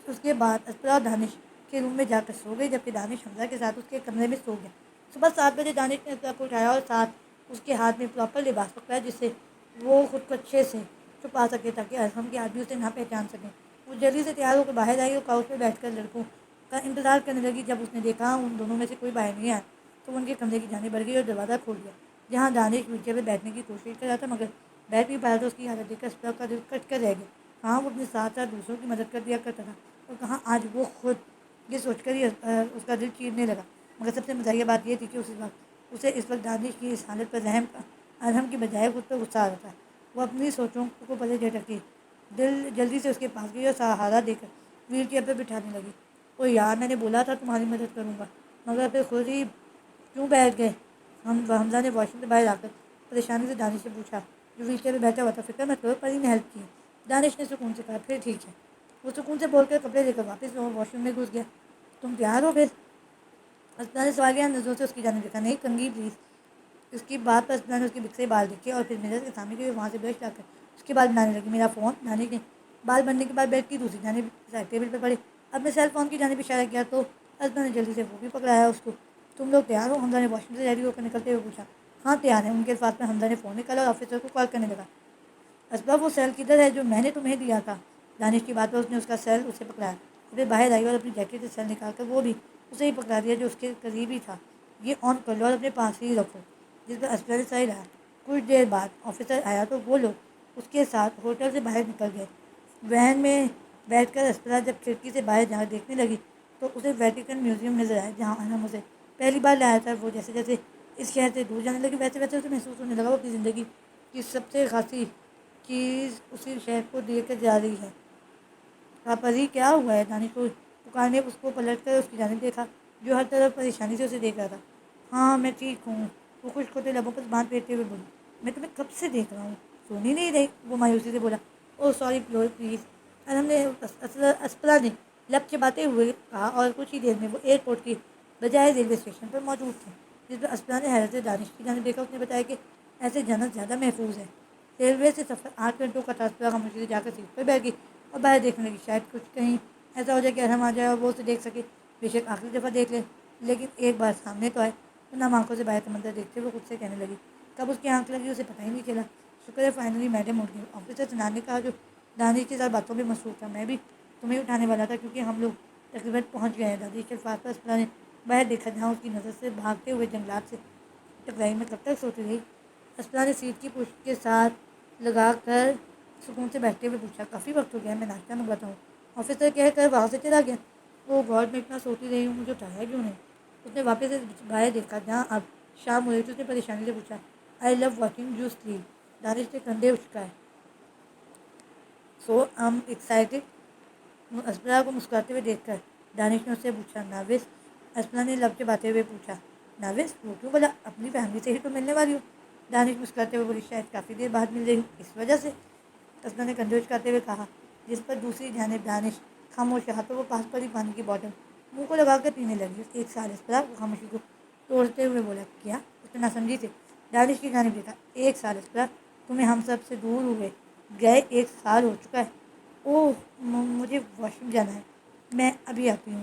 اس کے بعد اسپرا دانش کے روم میں جا کر سو گئی، جبکہ دانش حمزہ کے ساتھ اس کے کمرے میں سو گیا۔ صبح 7 بجے دانش نے اسپرا کو اٹھایا اور ساتھ اس کے ہاتھ میں پراپر لباس پکڑایا جس سے وہ خود کو اچھے سے چھپا سکے تاکہ ارہم کے آدمی اسے نہ پہچان سکیں۔ وہ جلدی سے تیار ہو کر باہر آئی اور کاؤچ پہ بیٹھ کر لڑکوں کا انتظار کرنے لگی۔ جب اس نے دیکھا ان دونوں میں سے کوئی باہر نہیں آیا تو وہ ان کے کمرے کی جانب بڑھ گئی اور دروازہ کھول دیا۔ جہاں دانش ویل چیئر پہ بیٹھنے کی کوشش کر رہا تھا مگر بیٹھ نہیں پایا. تو اس کی حالت دیکھ کر اسپرا کا دل کٹ کر رہ گیا. کہاں وہ اپنے ساتھ ساتھ دوسروں کی مدد کر دیا کرتا تھا اور کہاں آج وہ خود یہ سوچ کر ہی اس کا دل چیرنے لگا. مگر سب سے مزاحیہ بات یہ تھی کہ اسے اس وقت دانش کی اس حالت پر ارحم کی بجائے خود پر غصہ آ رہا تھا. وہ اپنی سوچوں کو پلے جھٹکی. دل جلدی سے اس کے پاس گئی اور سہارا دے کر ویل چیئر پہ بٹھانے لگی. او یار, میں نے بولا تھا تمہاری مدد کروں گا, مگر پھر خود ہی کیوں بیٹھ گئے. حمزہ نے واش روم سے باہر آ کر پریشانی سے دانش سے پوچھا جو ویل چیئر پہ بیٹھا ہوا تھا. فکر مت کرو, پری نے ہیلپ کی. دانش نے سکون سے کہا, پھر ٹھیک ہے. وہ سکون سے بول کر کپڑے لے کر واپس واش روم میں گھس گیا. تم تیار ہو پھر؟ اسپنا نے سوالیہ نظروں سے اس کی جانب دیکھا. نہیں کنگھی پلیز. اس کی بات پر اسپنا نے اس کے بکسے بال دیکھے اور پھر مرر کے سامنے گئی. وہاں سے برش لا کر اس کے بال بنانے لگی. میرا فون. دانش نے بال بننے کے بعد بیڈ کی دوسری جانب ٹیبل پہ پڑے اپنے سیل فون کی جانب اشارہ کیا تو اسپنا نے جلدی سے وہ بھی پکڑایا اس کو. تم لوگ تیار ہو؟ حمزہ نے واش روم سے ریڈی ہو کر نکلتے ہوئے پوچھا. ہاں تیار ہیں. ان کے الفاظ میں حمزہ نے فون نکالا اور آفیسر کو کال کرنے لگا. اسباب وہ سیل کدھر ہے جو میں نے تمہیں دیا تھا؟ دانش کی بات پر اس نے اس کا سیل اسے پکڑایا. پھر باہر آئی اور اپنی جیکٹ سے سیل نکال کر وہ بھی اسے ہی پکڑا دیا جو اس کے قریب ہی تھا. یہ آن کر لو اور اپنے پاس ہی رکھو. جس پر اسپنا نے صحیح رہا. کچھ دیر بعد آفیسر آیا تو وہ لوگ اس کے ساتھ ہوٹل سے باہر نکل گئے. وین میں بیٹھ کر اسپنا جب کھڑکی سے باہر جا دیکھنے لگی تو اسے ویٹیکن میوزیم نظر آیا جہاں ارحم اسے پہلی بار لایا تھا. وہ جیسے جیسے اس شہر سے دور جانے لگی ویسے ویسے اسے محسوس ہونے لگا وہ اپنی زندگی کی سب سے خاصی چیز اسی شہر کو دے کر جا رہی ہے. پری کیا ہوا ہے؟ دانش کو پکارنے اس کو پلٹ کر اس کی جانب دیکھا جو ہر طرف پریشانی سے اسے دیکھ رہا تھا. ہاں میں ٹھیک ہوں. وہ خشک ہوتے لبوں پر زبان پھیرتے ہوئے بولی. میں تمہیں کب سے دیکھ رہا ہوں, سونی نہیں رہی؟ وہ مایوسی سے بولا. او سوری پلیز. ارحم نے اسپنا نے لب چباتے ہوئے کہا اور کچھ ہی دیر میں وہ ایئرپورٹ کی بجائے ریلوے اسٹیشن پر موجود تھے. جس پر اسپنا نے حیرت سے دانش کی جانب دیکھا. اس نے بتایا کہ ایسے جانا زیادہ محفوظ ہے. ریلوے سے سفر 8 گھنٹوں کا تھا. اسپنا خاموشی سے جا کر سیٹ پر بیٹھ گئی اور باہر دیکھنے لگی. شاید کچھ کہیں ایسا ہو جائے کہ ارحم آ جائے اور وہ اسے دیکھ سکے. بے شک آخری دفعہ دیکھ لے, لیکن ایک بار سامنے تو آئے. نم آنکھوں سے باہر کا منظر دیکھتے ہوئے خود سے کہنے لگی. کب اس کی آنکھ لگی اسے پتہ ہی نہیں چلا. شکر ہے فائنلی میڈم اٹھ گئی. آفیسر سنان نے کہا جو دانش کے ساتھ باتوں میں مصروف تھا. میں بھی تمہیں اٹھانے والا تھا کیونکہ ہم لوگ تقریباً پہنچ گئے ہیں. دانش کے الفاظ پر اسپنا نے باہر دیکھا جہاں اس کی نظر سے بھاگتے ہوئے جنگلات سے ٹکرائی. میں کب تک سوتی رہی؟ اسپنا نے سیٹ کی پشت کے ساتھ لگا کر سکون سے بیٹھتے ہوئے پوچھا. کافی وقت ہو گیا ہے, میں ناشتہ منگواتا ہوں. آفیسر کہہ کر وہاں سے چلا گیا. وہ گاڈ, میں اتنا سوتی رہی ہوں, مجھے اٹھایا کیوں نہیں؟ اس نے واپس سے باہر دیکھا جہاں اب شام ہو رہی تھی. اس نے پریشانی سے پوچھا. آئی لو واچنگ یو سلیپ. دانش نے کندھے اچکائے. سو آئی ایم ایکسائٹیڈ. اسپنا کو مسکراتے ہوئے دیکھ کر دانش نے اس سے پوچھا. نروس؟ اسپنا نے لب چباتے ہوئے پوچھا. نروس؟ وہ کیوں بولا؟ اپنی فیملی سے ہی تو ملنے والی ہوں. دانش مسکراتے ہوئے بولی. شاید کافی دیر بعد مل رہی ہوں اس وجہ سے. اسپنا نے کندھے اچکاتے ہوئے کہا. جس پر دوسری جانب دانش خاموش رہا تو وہ پاس پڑی پانی کی بوٹل منہ کو لگا کر پینے لگی. ایک سال اسپنا کو خاموشی کو توڑتے ہوئے بولا. کیا؟ اس نے ناسمجھی سے دانش کی جانب دیکھا. 1 سال اسپنا, تمہیں ہم سب سے دور ہوئے گئے 1 سال ہو چکا ہے. اوہ مجھے واش روم جانا ہے, میں ابھی آتی ہوں.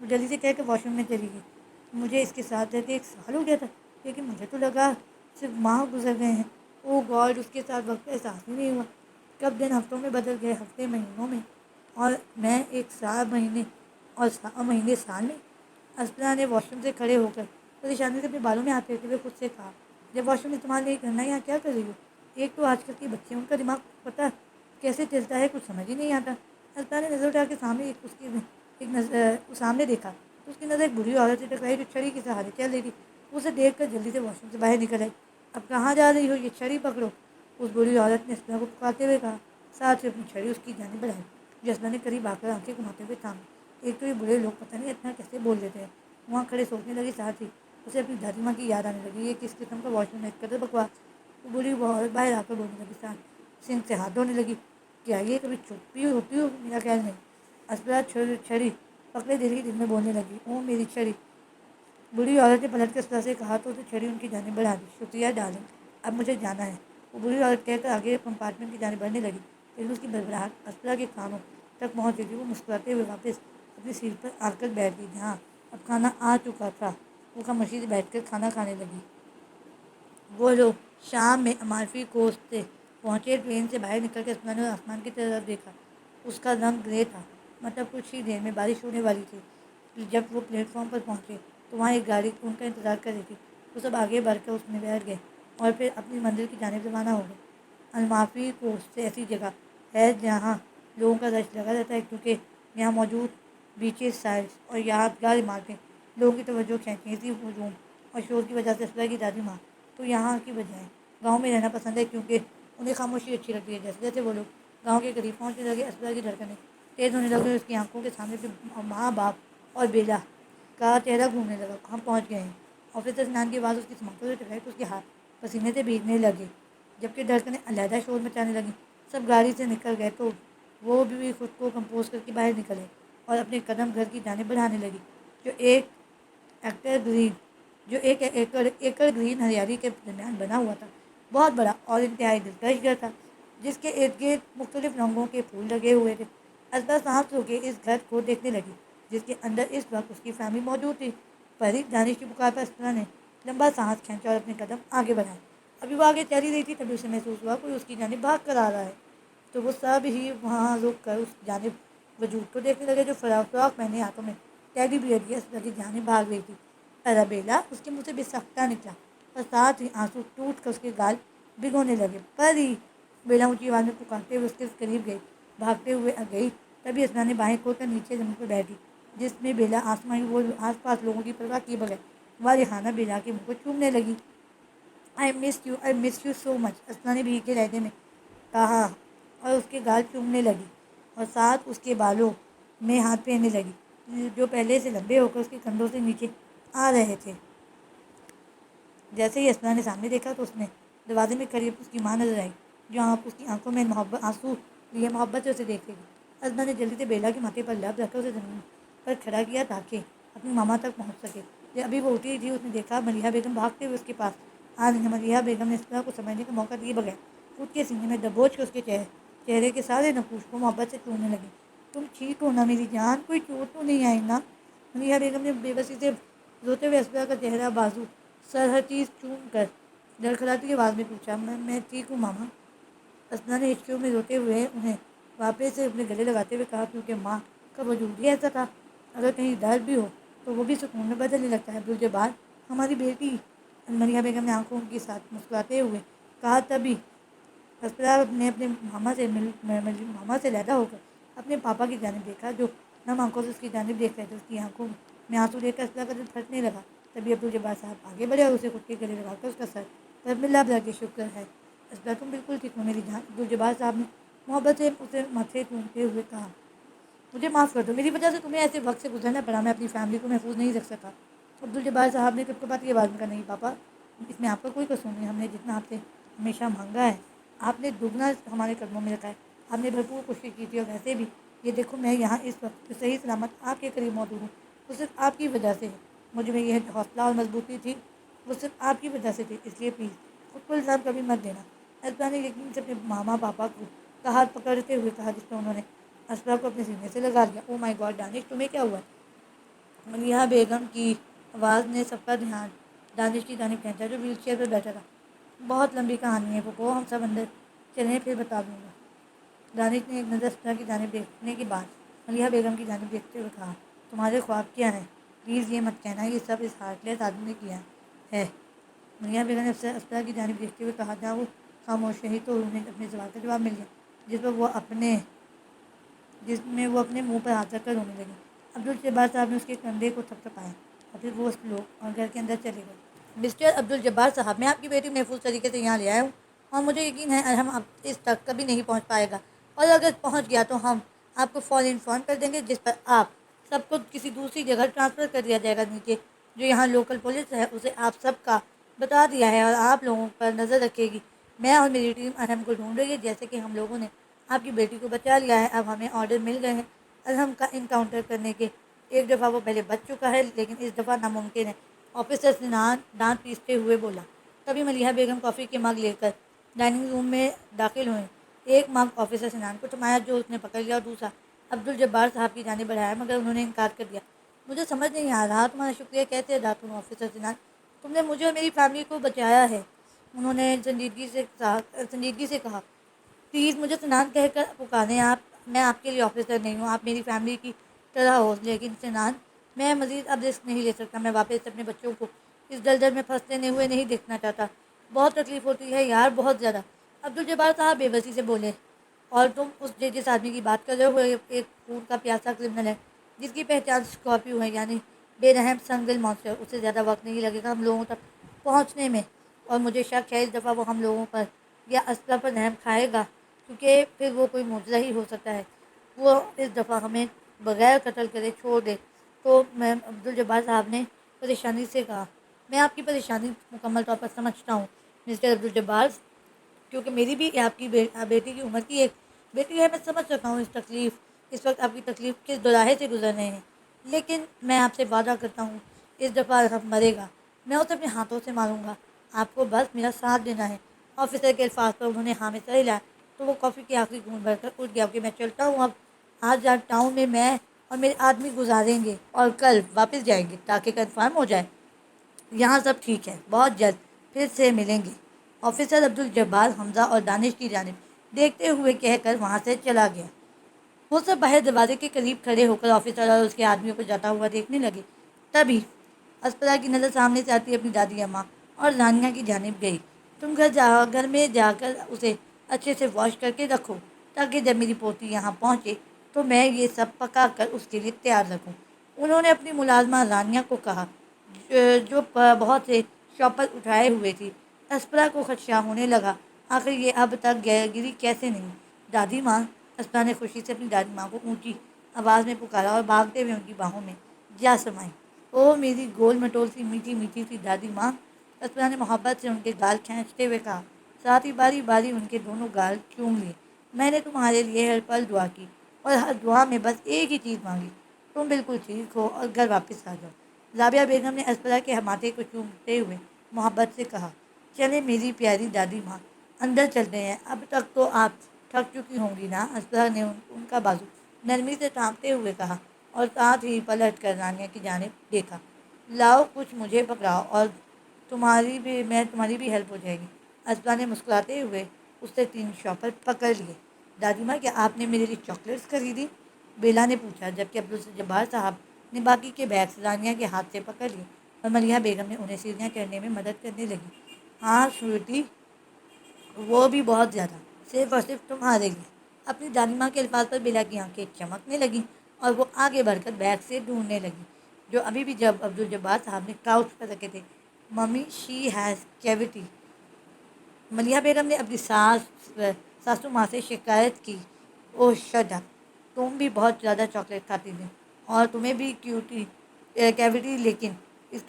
وہ جلدی سے کہہ کے واش روم میں چلی گئی. مجھے اس کے ساتھ رہتے 1 سال ہو گیا تھا, لیکن مجھے تو لگا صرف ماہ گزر گئے ہیں. اوہ گاڈ, اس کے ساتھ وقت کا احساس ہی نہیں ہوا. کب دن ہفتوں میں بدل گئے, ہفتے مہینوں میں, اور میں 1 سال مہینے اور مہینے سال میں. اسپنا نے واش روم سے کھڑے ہو کر پریشانی سے اپنے بالوں میں ہاتھ پھیرتے ہوئے خود سے کہا. جب واش روم استعمال نہیں کرنا, یہاں کیا کر رہی ہو؟ ایک تو آج کل کی بچے, ان کا دماغ پتہ کیسے چلتا ہے کچھ سمجھ ہی نہیں آتا. اسپنا نے نظر اٹھا کے سامنے سامنے دیکھا تو اس کی نظر ایک بری عورت سے ٹکرائی جو چھڑی کے سہارے چل رہی تھی. اسے دیکھ کر جلدی سے واش روم سے باہر نکل آئی. اب کہاں جا رہی ہو؟ یہ چھڑی پکڑو. اس بری عورت نے اسپنا کو پکارتے ہوئے کہا. ساتھ ہی اپنی چھڑی اس کی جانب بڑھائی جو اسپنا نے قریب آ کر آنکھیں گھماتے ہوئے تھامی. ایک تو یہ بڑے لوگ پتہ نہیں اتنا کیسے بول دیتے ہیں. وہاں کھڑے سوچنے لگی. ساتھ ہی اسے اپنی دادی ماں کی یاد آنے لگی. یہ کس قسم کا واش روم ہے, قدر بکواس. وہ بری عورت باہر آ کر بولنے لگی. ساتھ سنک سے ہاتھ دھونے لگی. کیا یہ کبھی چپ بھی ہوتی ہو؟ میرا خیال نہیں. اسپنا چھڑی پکڑے دل ہی دل میں بولنے لگی. او میری چھڑی. بری عورت نے پلٹ کر اسپنا سے کہا تو اسے چھڑی ان کی جانب بڑھا دی. شکریہ ڈارلنگ, اب مجھے جانا ہے. وہ بری عورت کہہ کر آگے کمپارٹمنٹ کی جانب بڑھنے لگی. لیکن اس کی بڑبڑاہٹ اسپنا کے کانوں تک پہنچ گئی تھی. وہ مسکراتے ہوئے واپس اپنی سیٹ پر آ کر بیٹھ گئی جہاں اب کھانا آ چکا تھا. وہ خاموشی سے بیٹھ کر کھانا کھانے لگی. وہ لوگ شام میں امالفی کوسٹ سے پہنچے. ٹرین سے باہر نکل کے اسپنا نے آسمان کی طرف دیکھا. اس کا رنگ گرے تھا, مطلب کچھ ہی دیر میں بارش ہونے والی تھی. جب وہ پلیٹ فارم پر پہنچے تو وہاں ایک گاڑی ان کا انتظار کر رہی تھی. وہ سب آگے بڑھ کر اس میں بیٹھ گئے. اور پھر اپنی منزل کی جانب روانہ ہو گئے۔ المافی کوسٹ ایسی جگہ ہے جہاں لوگوں کا رش لگا رہتا ہے، کیونکہ یہاں موجود بیچز، سائٹس اور یادگار عمارتیں لوگوں کی توجہ کھینچتی ہیں۔ اسی ہجوم اور شور کی وجہ سے اسرا کی دادی ماں تو یہاں کی بجائے گاؤں میں رہنا پسند ہے، کیونکہ انہیں خاموشی اچھی لگتی ہے۔ جیسے جیسے وہ لوگ گاؤں کے قریب پہنچنے لگے، اسرا کی دھڑکنیں تیز ہونے لگی، اس کی آنکھوں کے سامنے پھر ماں باپ اور بیلا کا چہرہ گھومنے لگا۔ ہم پہنچ گئے ہیں۔ آفیسر سنان کی آواز اس کی سماعتوں سے ٹکرائی تو اس کے ہاتھ پسینے سے بھیگنے لگے، جبکہ دھڑکنیں علیحدہ شور مچانے لگیں۔ سب گاڑی سے نکل گئے تو وہ بھی خود کو کمپوز کر کے باہر نکلے اور اپنے قدم گھر کی جانب بڑھانے لگی، جو ایک ایکڑ گرین جو ایک ایکڑ گرین ہریالی کے درمیان بنا ہوا تھا، بہت بڑا اور انتہائی دلکش گھر تھا، جس کے ارد گرد مختلف رنگوں کے پھول لگے ہوئے تھے۔ اسبا سانس رو کے اس گھر کو دیکھنے لگی، جس کے اندر اس وقت اس کی فیملی موجود تھی۔ پری دانش کی پکار پر اسبا نے لمبا سانس کھینچا اور اپنے قدم آگے بڑھائے۔ ابھی وہ آگے چلی رہی تھی، تبھی اسے محسوس ہوا کوئی اس کی جانب بھاگ کر آ رہا ہے، تو وہ سب ہی وہاں رک کر اس جانب وجود کو دیکھنے لگے، جو فراق پہنے ہاتھوں میں ٹیڈی بیئر کی اسبا کی جانب بھاگ رہی تھی۔ ارابیلا اس کے منہ سے بے سختہ نکلا اور ساتھ ہی آنسو ٹوٹ کر اس کے گال بھگونے لگے۔ پری! بیلا اونچی آواز میں پکارتے ہوئے اس کے قریب گئی، بھاگتے ہوئے گئی۔ تبھی اسبا نے باہیں کھول کر نیچے زمین پر بیٹھ دی، جس میں بیلا آسمائی وہ آس پاس لوگوں کی پرواہ کیے بغیر والہانہ بیلا کے منہ کو چومنے لگی۔ آئی مس یو سو مچ، اسبا نے بھیگے لہجے میں کہا اور اس کے گال چومنے لگی اور ساتھ اس کے بالوں میں ہاتھ پھیرنے لگی، جو پہلے سے لمبے ہو کر اس کے کندھوں سے نیچے آ رہے تھے۔ جیسے ہی اسبا نے سامنے دیکھا تو اس نے دروازے میں کھڑی اس کی ماں نظر آئی، جو آپ اس کی آنکھوں میں آنسو لیے محبت سے اسے دیکھ رہی تھی۔ اسبا نے جلدی سے بیلا کے ماتھے پر لب رکھ کر اسے زمین پر کھڑا کیا تاکہ اپنی ماما تک پہنچ سکے۔ ابھی وہ اٹھی تھی، اس نے دیکھا ملیحہ بیگم بھاگتے ہوئے اس کے پاس آ رہی ہیں۔ ملیحہ بیگم نے اسبا کو سمجھنے کا موقع دیے بغیر خود کے سینے میں دبوچ کر اس کے چہرے کے سارے نقوش کو محبت سے چومنے لگی۔ تم ٹھیک ہو نا میری جان؟ کوئی چوٹ تو نہیں آئی نا؟ ملیحہ بیگم نے بے بسی سے روتے ہوئے اسبا کا چہرہ، بازو، سر، ہر چیز چوم کر لڑکھڑاتی آواز میں پوچھا۔ میں ٹھیک ہوں ماما۔ اسبا نے ہچکیوں میں روتے ہوئے انہیں واپس سے اپنے گلے لگاتے ہوئے کہا، کیونکہ ماں کا وجود ہی ایسا تھا، اگر کہیں درد بھی ہو تو وہ بھی سکون میں بدلنے لگتا ہے۔ عبدالجبار ہماری بیٹی، ملیحہ بیگم نے آنکھوں کے ساتھ مسکراتے ہوئے کہا۔ تبھی اسبا نے اپنے ماما سے علیحدہ ہو کر اپنے پاپا کی جانب دیکھا، جو نم آنکھوں سے اس کی جانب دیکھ رہے تھے۔ اس کی آنکھوں میں آنسو دیکھ کر اسبا کا دل پھٹنے لگا۔ تبھی عبدالجبار صاحب آگے بڑھے اور اسے خود کے گلے لگا کر اس کا سر پر ملا کے شکر ہے اسبا، تم بالکل ٹھیک ہو میری جان۔ عبدالجبار صاحب نے محبت سے اسے ماتھے چومتے ہوئے کہا، مجھے معاف کر دو، میری وجہ سے تمہیں ایسے وقت سے گزرنا پڑا، میں اپنی فیملی کو محفوظ نہیں رکھ سکا۔ عبدالجبار صاحب نے کپکپاتی آواز میں کہا، نہیں پاپا، اس میں آپ کا کوئی قصور نہیں، ہم نے جتنا آپ سے ہمیشہ مانگا ہے آپ نے دگنا ہمارے قدموں میں رکھا ہے، آپ نے بھرپور کوشش کی تھی، اور ویسے بھی یہ دیکھو میں یہاں اس وقت صحیح سلامت آپ کے قریب موجود ہوں، وہ صرف آپ کی وجہ سے ہے۔ مجھ میں یہ حوصلہ اور مضبوطی تھی، وہ صرف آپ کی وجہ سے تھی، اس لیے پلیز خود کو الزام کبھی مت دینا۔ اسبا نے یقین سے اپنے ماما پاپا کا ہاتھ پکڑتے ہوئے کہا، جس پر انہوں نے اسبا کو اپنے سینے سے لگا لیا۔ او مائی گاڈ دانش، تمہیں کیا ہوا ہے؟ ملیحہ بیگم کی آواز نے سب کا دھیان دانش کی جانب کھینچا، جو ویل چیئر پر بیٹھا تھا۔ بہت لمبی کہانی ہے پھوپھو، ہم سب اندر چلیں پھر بتا دوں گا۔ دانش نے ایک نظر اسبا کی جانب دیکھنے کے بعد ملیحہ بیگم کی جانب دیکھتے ہوئے کہا، تمہارے خواب کیا ہیں؟ پلیز یہ مت کہنا یہ سب اس ہارٹ لیس آدمی نے کیا ہے۔ ملیحہ بیگم نے اسبا کی جانب دیکھتے ہوئے کہا، جہاں وہ خاموش رہی تو انہیں اپنے سوال کا جواب مل گیا، جس میں وہ اپنے منہ پر ہاتھ رکھ کر رونے لگی۔ عبدالجبار صاحب نے اس کے کندھے کو تھپتھپایا اور پھر وہ لوگ اور گھر کے اندر چلے گئے۔ مسٹر عبدالجبار صاحب، میں آپ کی بیٹی محفوظ طریقے سے یہاں لے آیا ہوں، اور مجھے یقین ہے ارحم اب اس تک کبھی نہیں پہنچ پائے گا، اور اگر پہنچ گیا تو ہم آپ کو فوراً انفارم کر دیں گے، جس پر آپ سب کو کسی دوسری جگہ ٹرانسفر کر دیا جائے گا۔ نیچے جو یہاں لوکل پولیس ہے اسے آپ سب کا بتا دیا ہے اور آپ لوگوں پر نظر رکھے گی۔ میں اور میری ٹیم ارحم کو ڈھونڈ رہی ہے، جیسے کہ ہم لوگوں نے آپ کی بیٹی کو بچا لیا ہے۔ اب ہمیں آرڈر مل گئے ہیں ارحم کا انکاؤنٹر کرنے کے۔ ایک دفعہ وہ پہلے بچ چکا ہے، لیکن اس دفعہ ناممکن ہے، آفیسر سنان دانت پیستے ہوئے بولا۔ تبھی ملیحہ بیگم کافی کے مگ لے کر ڈائننگ روم میں داخل ہوئیں۔ ایک مگ آفیسر سنان کو تھمایا، جو اس نے پکڑ لیا، اور دوسرا عبدالجبار صاحب کی جانب بڑھایا، مگر انہوں نے انکار کر دیا۔ مجھے سمجھ نہیں آ رہا تمہارا شکریہ کیسے ادا کروں آفیسر سنان، تم نے مجھے اور میری فیملی کو بچایا ہے۔ انہوں نے سنجیدگی سے کہا، پلیز مجھے سنان کہہ کر پکاریں، میں آپ کے لیے آفیسر نہیں ہوں، آپ میری فیملی کی طرح ہو، لیکن سنان میں مزید اب رسک نہیں لے سکتا، میں واپس اپنے بچوں کو اس دلدل میں پھنستے ہوئے نہیں دیکھنا چاہتا۔ بہت تکلیف ہوتی ہے یار، بہت زیادہ۔ عبدالجبار صاحب بے بسی سے بولے، اور تم اس جس آدمی کی بات کر رہے ہو ایک خون کا پیاسا کرمنل ہے جس کی پہچان اسکارپیو ہے، یعنی بے رحم سنگ دل مانسٹر۔ اسے زیادہ وقت نہیں لگے گا ہم لوگوں تک پہنچنے میں، اور مجھے شک ہے اس دفعہ وہ ہم لوگوں پر یا اسلحہ پر رحم کھائے گا، کیونکہ پھر وہ کوئی معجزہ ہی ہو سکتا ہے وہ اس دفعہ ہمیں بغیر قتل کرے چھوڑ دے۔ تو میں عبدالجبار صاحب نے پریشانی سے کہا، میں آپ کی پریشانی مکمل طور پر سمجھتا ہوں مسٹر عبدالجبار، کیونکہ میری بھی آپ کی بیٹی کی عمر کی ایک بیٹی ہے۔ میں سمجھ سکتا ہوں اس وقت آپ کی تکلیف کس دوراہے سے گزر رہے ہیں، لیکن میں آپ سے وعدہ کرتا ہوں اس دفعہ اگر مرے گا میں اسے اپنے ہاتھوں سے ماروں گا، آپ کو بس میرا ساتھ دینا ہے۔ آفیسر کے الفاظ پر انہوں نے ہاں میں سر ہلایا تو وہ کافی کی آخری گھونٹ بھر کر اٹھ گیا کہ میں چلتا ہوں اب۔ آج رات ٹاؤن میں اور میرے آدمی گزاریں گے اور کل واپس جائیں گے تاکہ کنفرم ہو جائے یہاں سب ٹھیک ہے، بہت جلد پھر سے ملیں گے۔ آفیسر عبدالجبار حمزہ اور دانش کی جانب دیکھتے ہوئے کہہ کر وہاں سے چلا گیا۔ وہ سب باہر دروازے کے قریب کھڑے ہو کر آفیسر اور اس کے آدمیوں کو جاتا ہوا دیکھنے لگے۔ تبھی اسپرا کی نظر سامنے سے آتی اپنی دادی اماں اور رانیہ کی جانب گئی۔ تم گھر میں جا کر اسے اچھے سے واش کر کے رکھو تاکہ جب میری پوتی یہاں پہنچے تو میں یہ سب پکا کر اس کے لیے تیار رکھوں، انہوں نے اپنی ملازمہ رانیہ کو کہا جو بہت سے شاپر اٹھائے ہوئے تھی۔ اسپرا کو خدشہ ہونے لگا، آخر یہ اب تک گری کیسے نہیں؟ دادی ماں، اسپرا نے خوشی سے اپنی دادی ماں کو اونچی آواز میں پکارا اور بھاگتے ہوئے ان کی باہوں میں جا سمائی۔ او میری گول مٹول سی میٹھی میٹھی سی دادی ماں، اسپرا نے محبت سے ان کے گال کھینچتے ہوئے کہا، ساتھ ہی باری باری ان کے دونوں گال چوم لیے۔ میں نے تمہارے لیے ہر پل دعا کی اور ہر دعا میں بس ایک ہی چیز مانگی، تم بالکل ٹھیک ہو اور گھر واپس آ جاؤ۔ رابعہ بیگم نے اسپرا کے ماتھے کو چومتے ہوئے محبت سے کہا، چلے میری پیاری دادی ماں، اندر چلتے ہیں، اب تک تو آپ تھک چکی ہوں گی نا؟ اسپرا نے ان کا بازو نرمی سے تھامتے ہوئے کہا اور ساتھ ہی پلٹ کر رانیہ کی جانب دیکھا، لاؤ کچھ مجھے پکڑاؤ اور میں تمہاری بھی ہیلپ ہو جائے گی۔ اسپرا نے مسکراتے ہوئے اس سے 3 شاپر پکڑ لیے۔ دادی ماں، کیا آپ نے میرے لیے چاکلیٹس خریدی؟ بیلا نے پوچھا، جبکہ عبدالجبار صاحب نے باقی کے بیگس رانیہ کے ہاتھ سے پکڑ لیے اور ملیحہ بیگم نے انہیں سیڑھیاں چڑھنے میں مدد کرنے لگی۔ ہاں سویٹی، وہ بھی بہت زیادہ، صرف اور صرف تمہارے لیے۔ اپنی دادی ماں کے الفاظ پر بیلا کی آنکھیں چمکنے لگیں اور وہ آگے بڑھ کر بیگ سے ڈھونڈنے لگی جو ابھی بھی جب عبدالجبار صاحب نے کاؤچ پر رکھے تھے۔ Mummy, she has cavity. Maliha Begum نے اپنی ساسو ماں سے شکایت کی، اوہ شٹ اپ، تم بھی بہت زیادہ چاکلیٹ کھاتی تھی اور تمہیں بھی کیویٹی لیکن اس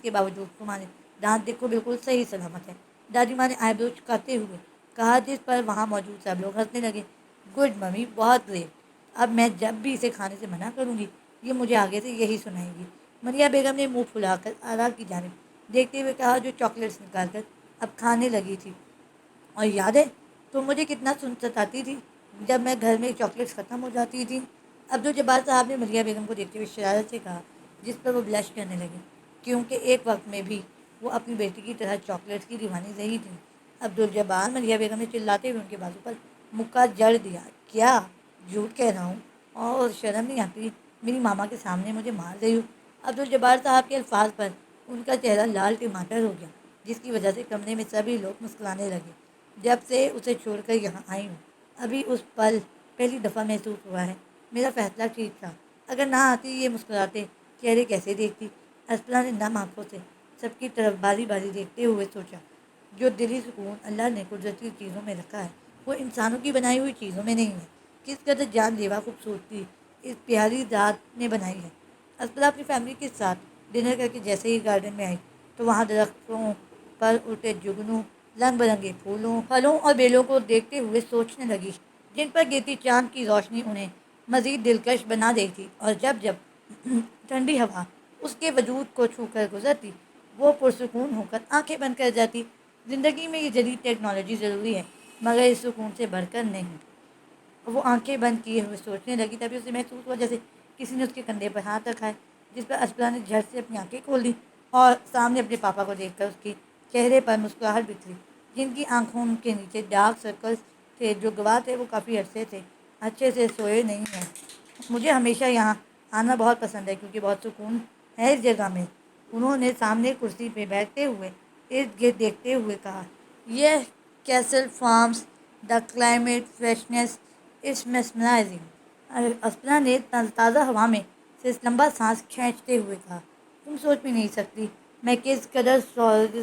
کے باوجود تمہارے دانت دیکھو بالکل صحیح سلامت ہے۔ دادی ماں نے آئی برو چکاتے ہوئے کہا، جس پر وہاں موجود سب لوگ ہنسنے لگے۔ گڈ ممی، بہت گریٹ، اب میں جب بھی اسے کھانے سے منع کروں گی یہ مجھے آگے سے یہی سنائے گی۔ ملیحہ بیگم نے منہ پھلا کر آرا کی جانب دیکھتے ہوئے کہا، جو چاکلیٹس نکال کر اب کھانے لگی تھی، اور یاد ہے تم مجھے کتنا ستاتی تھی جب میں گھر میں چاکلیٹس ختم ہو جاتی تھی؟ عبدالجبار صاحب نے ملیحہ بیگم کو دیکھتے ہوئے شرارت سے کہا، جس پر وہ بلش کرنے لگی، کیونکہ ایک وقت میں بھی وہ اپنی بیٹی کی طرح چاکلیٹس کی دیوانی رہی تھی۔ عبدالجبار، ملیحہ بیگم نے چلاتے ہوئے ان کے بازو پر مکہ جڑ دیا، کیا جھوٹ کہہ رہا ہوں؟ اور شرم نہیں آتی میری ماما کے سامنے مجھے مار رہی ہو؟ عبدالجبار صاحب کے الفاظ پر ان کا چہرہ لال ٹماٹر ہو گیا، جس کی وجہ سے کمرے میں سبھی لوگ مسکرانے لگے۔ جب سے اسے چھوڑ کر یہاں آئی ہوں ابھی اس پل پہلی دفعہ محسوس ہوا ہے میرا فیصلہ ٹھیک تھا، اگر نہ آتی یہ مسکراتے چہرے کیسے دیکھتی؟ اسپرا نے نم آنکھوں سے سب کی طرف باری باری دیکھتے ہوئے سوچا، جو دلی سکون اللہ نے قدرتی چیزوں میں رکھا ہے وہ انسانوں کی بنائی ہوئی چیزوں میں نہیں ہے۔ کس قدر جان لیوا خوبصورتی اس پیاری ذات نے بنائی ہے۔ اسپرا اپنی فیملی کے ساتھ ڈنر کر کے جیسے ہی گارڈن میں آئی تو وہاں درختوں پر اڑتے جگنوں، رنگ برنگے پھولوں، پھلوں اور بیلوں کو دیکھتے ہوئے سوچنے لگی، جن پر گرتی چاند کی روشنی انہیں مزید دلکش بنا دیتی تھی، اور جب جب ٹھنڈی ہوا اس کے وجود کو چھو کر گزرتی وہ پرسکون ہو کر آنکھیں بند کر جاتی۔ زندگی میں یہ جدید ٹیکنالوجی ضروری ہے مگر اس سکون سے بڑھ کر نہیں۔ وہ آنکھیں بند کیے ہوئے سوچنے لگی، تبھی اسے محسوس ہوا جیسے کسی نے اس کے کندھے پر ہاتھ رکھا ہے، جس پر اسپرا نے جھٹ سے اپنی آنکھیں کھول دی اور سامنے اپنے پاپا کو دیکھ کر اس کے چہرے پر مسکراہٹ بکھری، جن کی آنکھوں کے نیچے ڈارک سرکلز تھے جو گواہ تھے وہ کافی عرصے سے اچھے سے سوئے نہیں ہیں۔ مجھے ہمیشہ یہاں آنا بہت پسند ہے کیونکہ بہت سکون ہے اس جگہ میں۔ انہوں نے سامنے کرسی پہ بیٹھتے ہوئے ارد گرد دیکھتے ہوئے کہا، یہ castle farms, the climate freshness is mesmerising. Sapna نے تازہ ہوا میں سے لمبا سانس کھینچتے ہوئے کہا، تم سوچ بھی نہیں سکتی میں کس قدر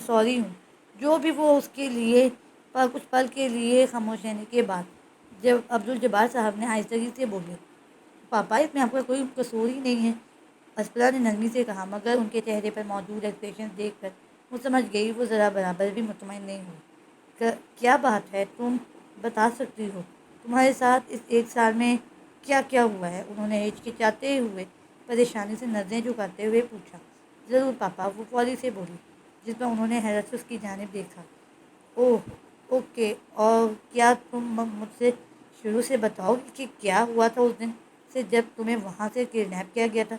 سوری ہوں۔ جو بھی وہ اس کے لیے پر کچھ پل کے لیے خاموش رہنے کے بعد جب عبدالجبار صاحب نے آہستگی سے بولے، پاپا اس میں آپ کا کوئی قصور ہی نہیں ہے۔ اسپنا نے نرمی سے کہا، مگر ان کے چہرے پر موجود ایکسپریشن دیکھ کر وہ سمجھ گئی وہ ذرا برابر بھی مطمئن نہیں ہوئی۔ کیا بات ہے، تم بتا سکتی ہو تمہارے ساتھ اس ایک سال میں کیا کیا ہوا ہے؟ انہوں نے ہچکچاتے ہوئے پریشانی سے نظریں جھکاتے ہوئے پوچھا۔ ضرور پاپا، وہ فوری سے بولی، جس پر انہوں نے حیرت سے اس کی جانب دیکھا۔ اوہ اوکے، اور کیا تم مجھ سے شروع سے بتاؤ گی کہ کیا ہوا تھا اس دن سے جب تمہیں وہاں سے کڈنیپ کیا گیا تھا؟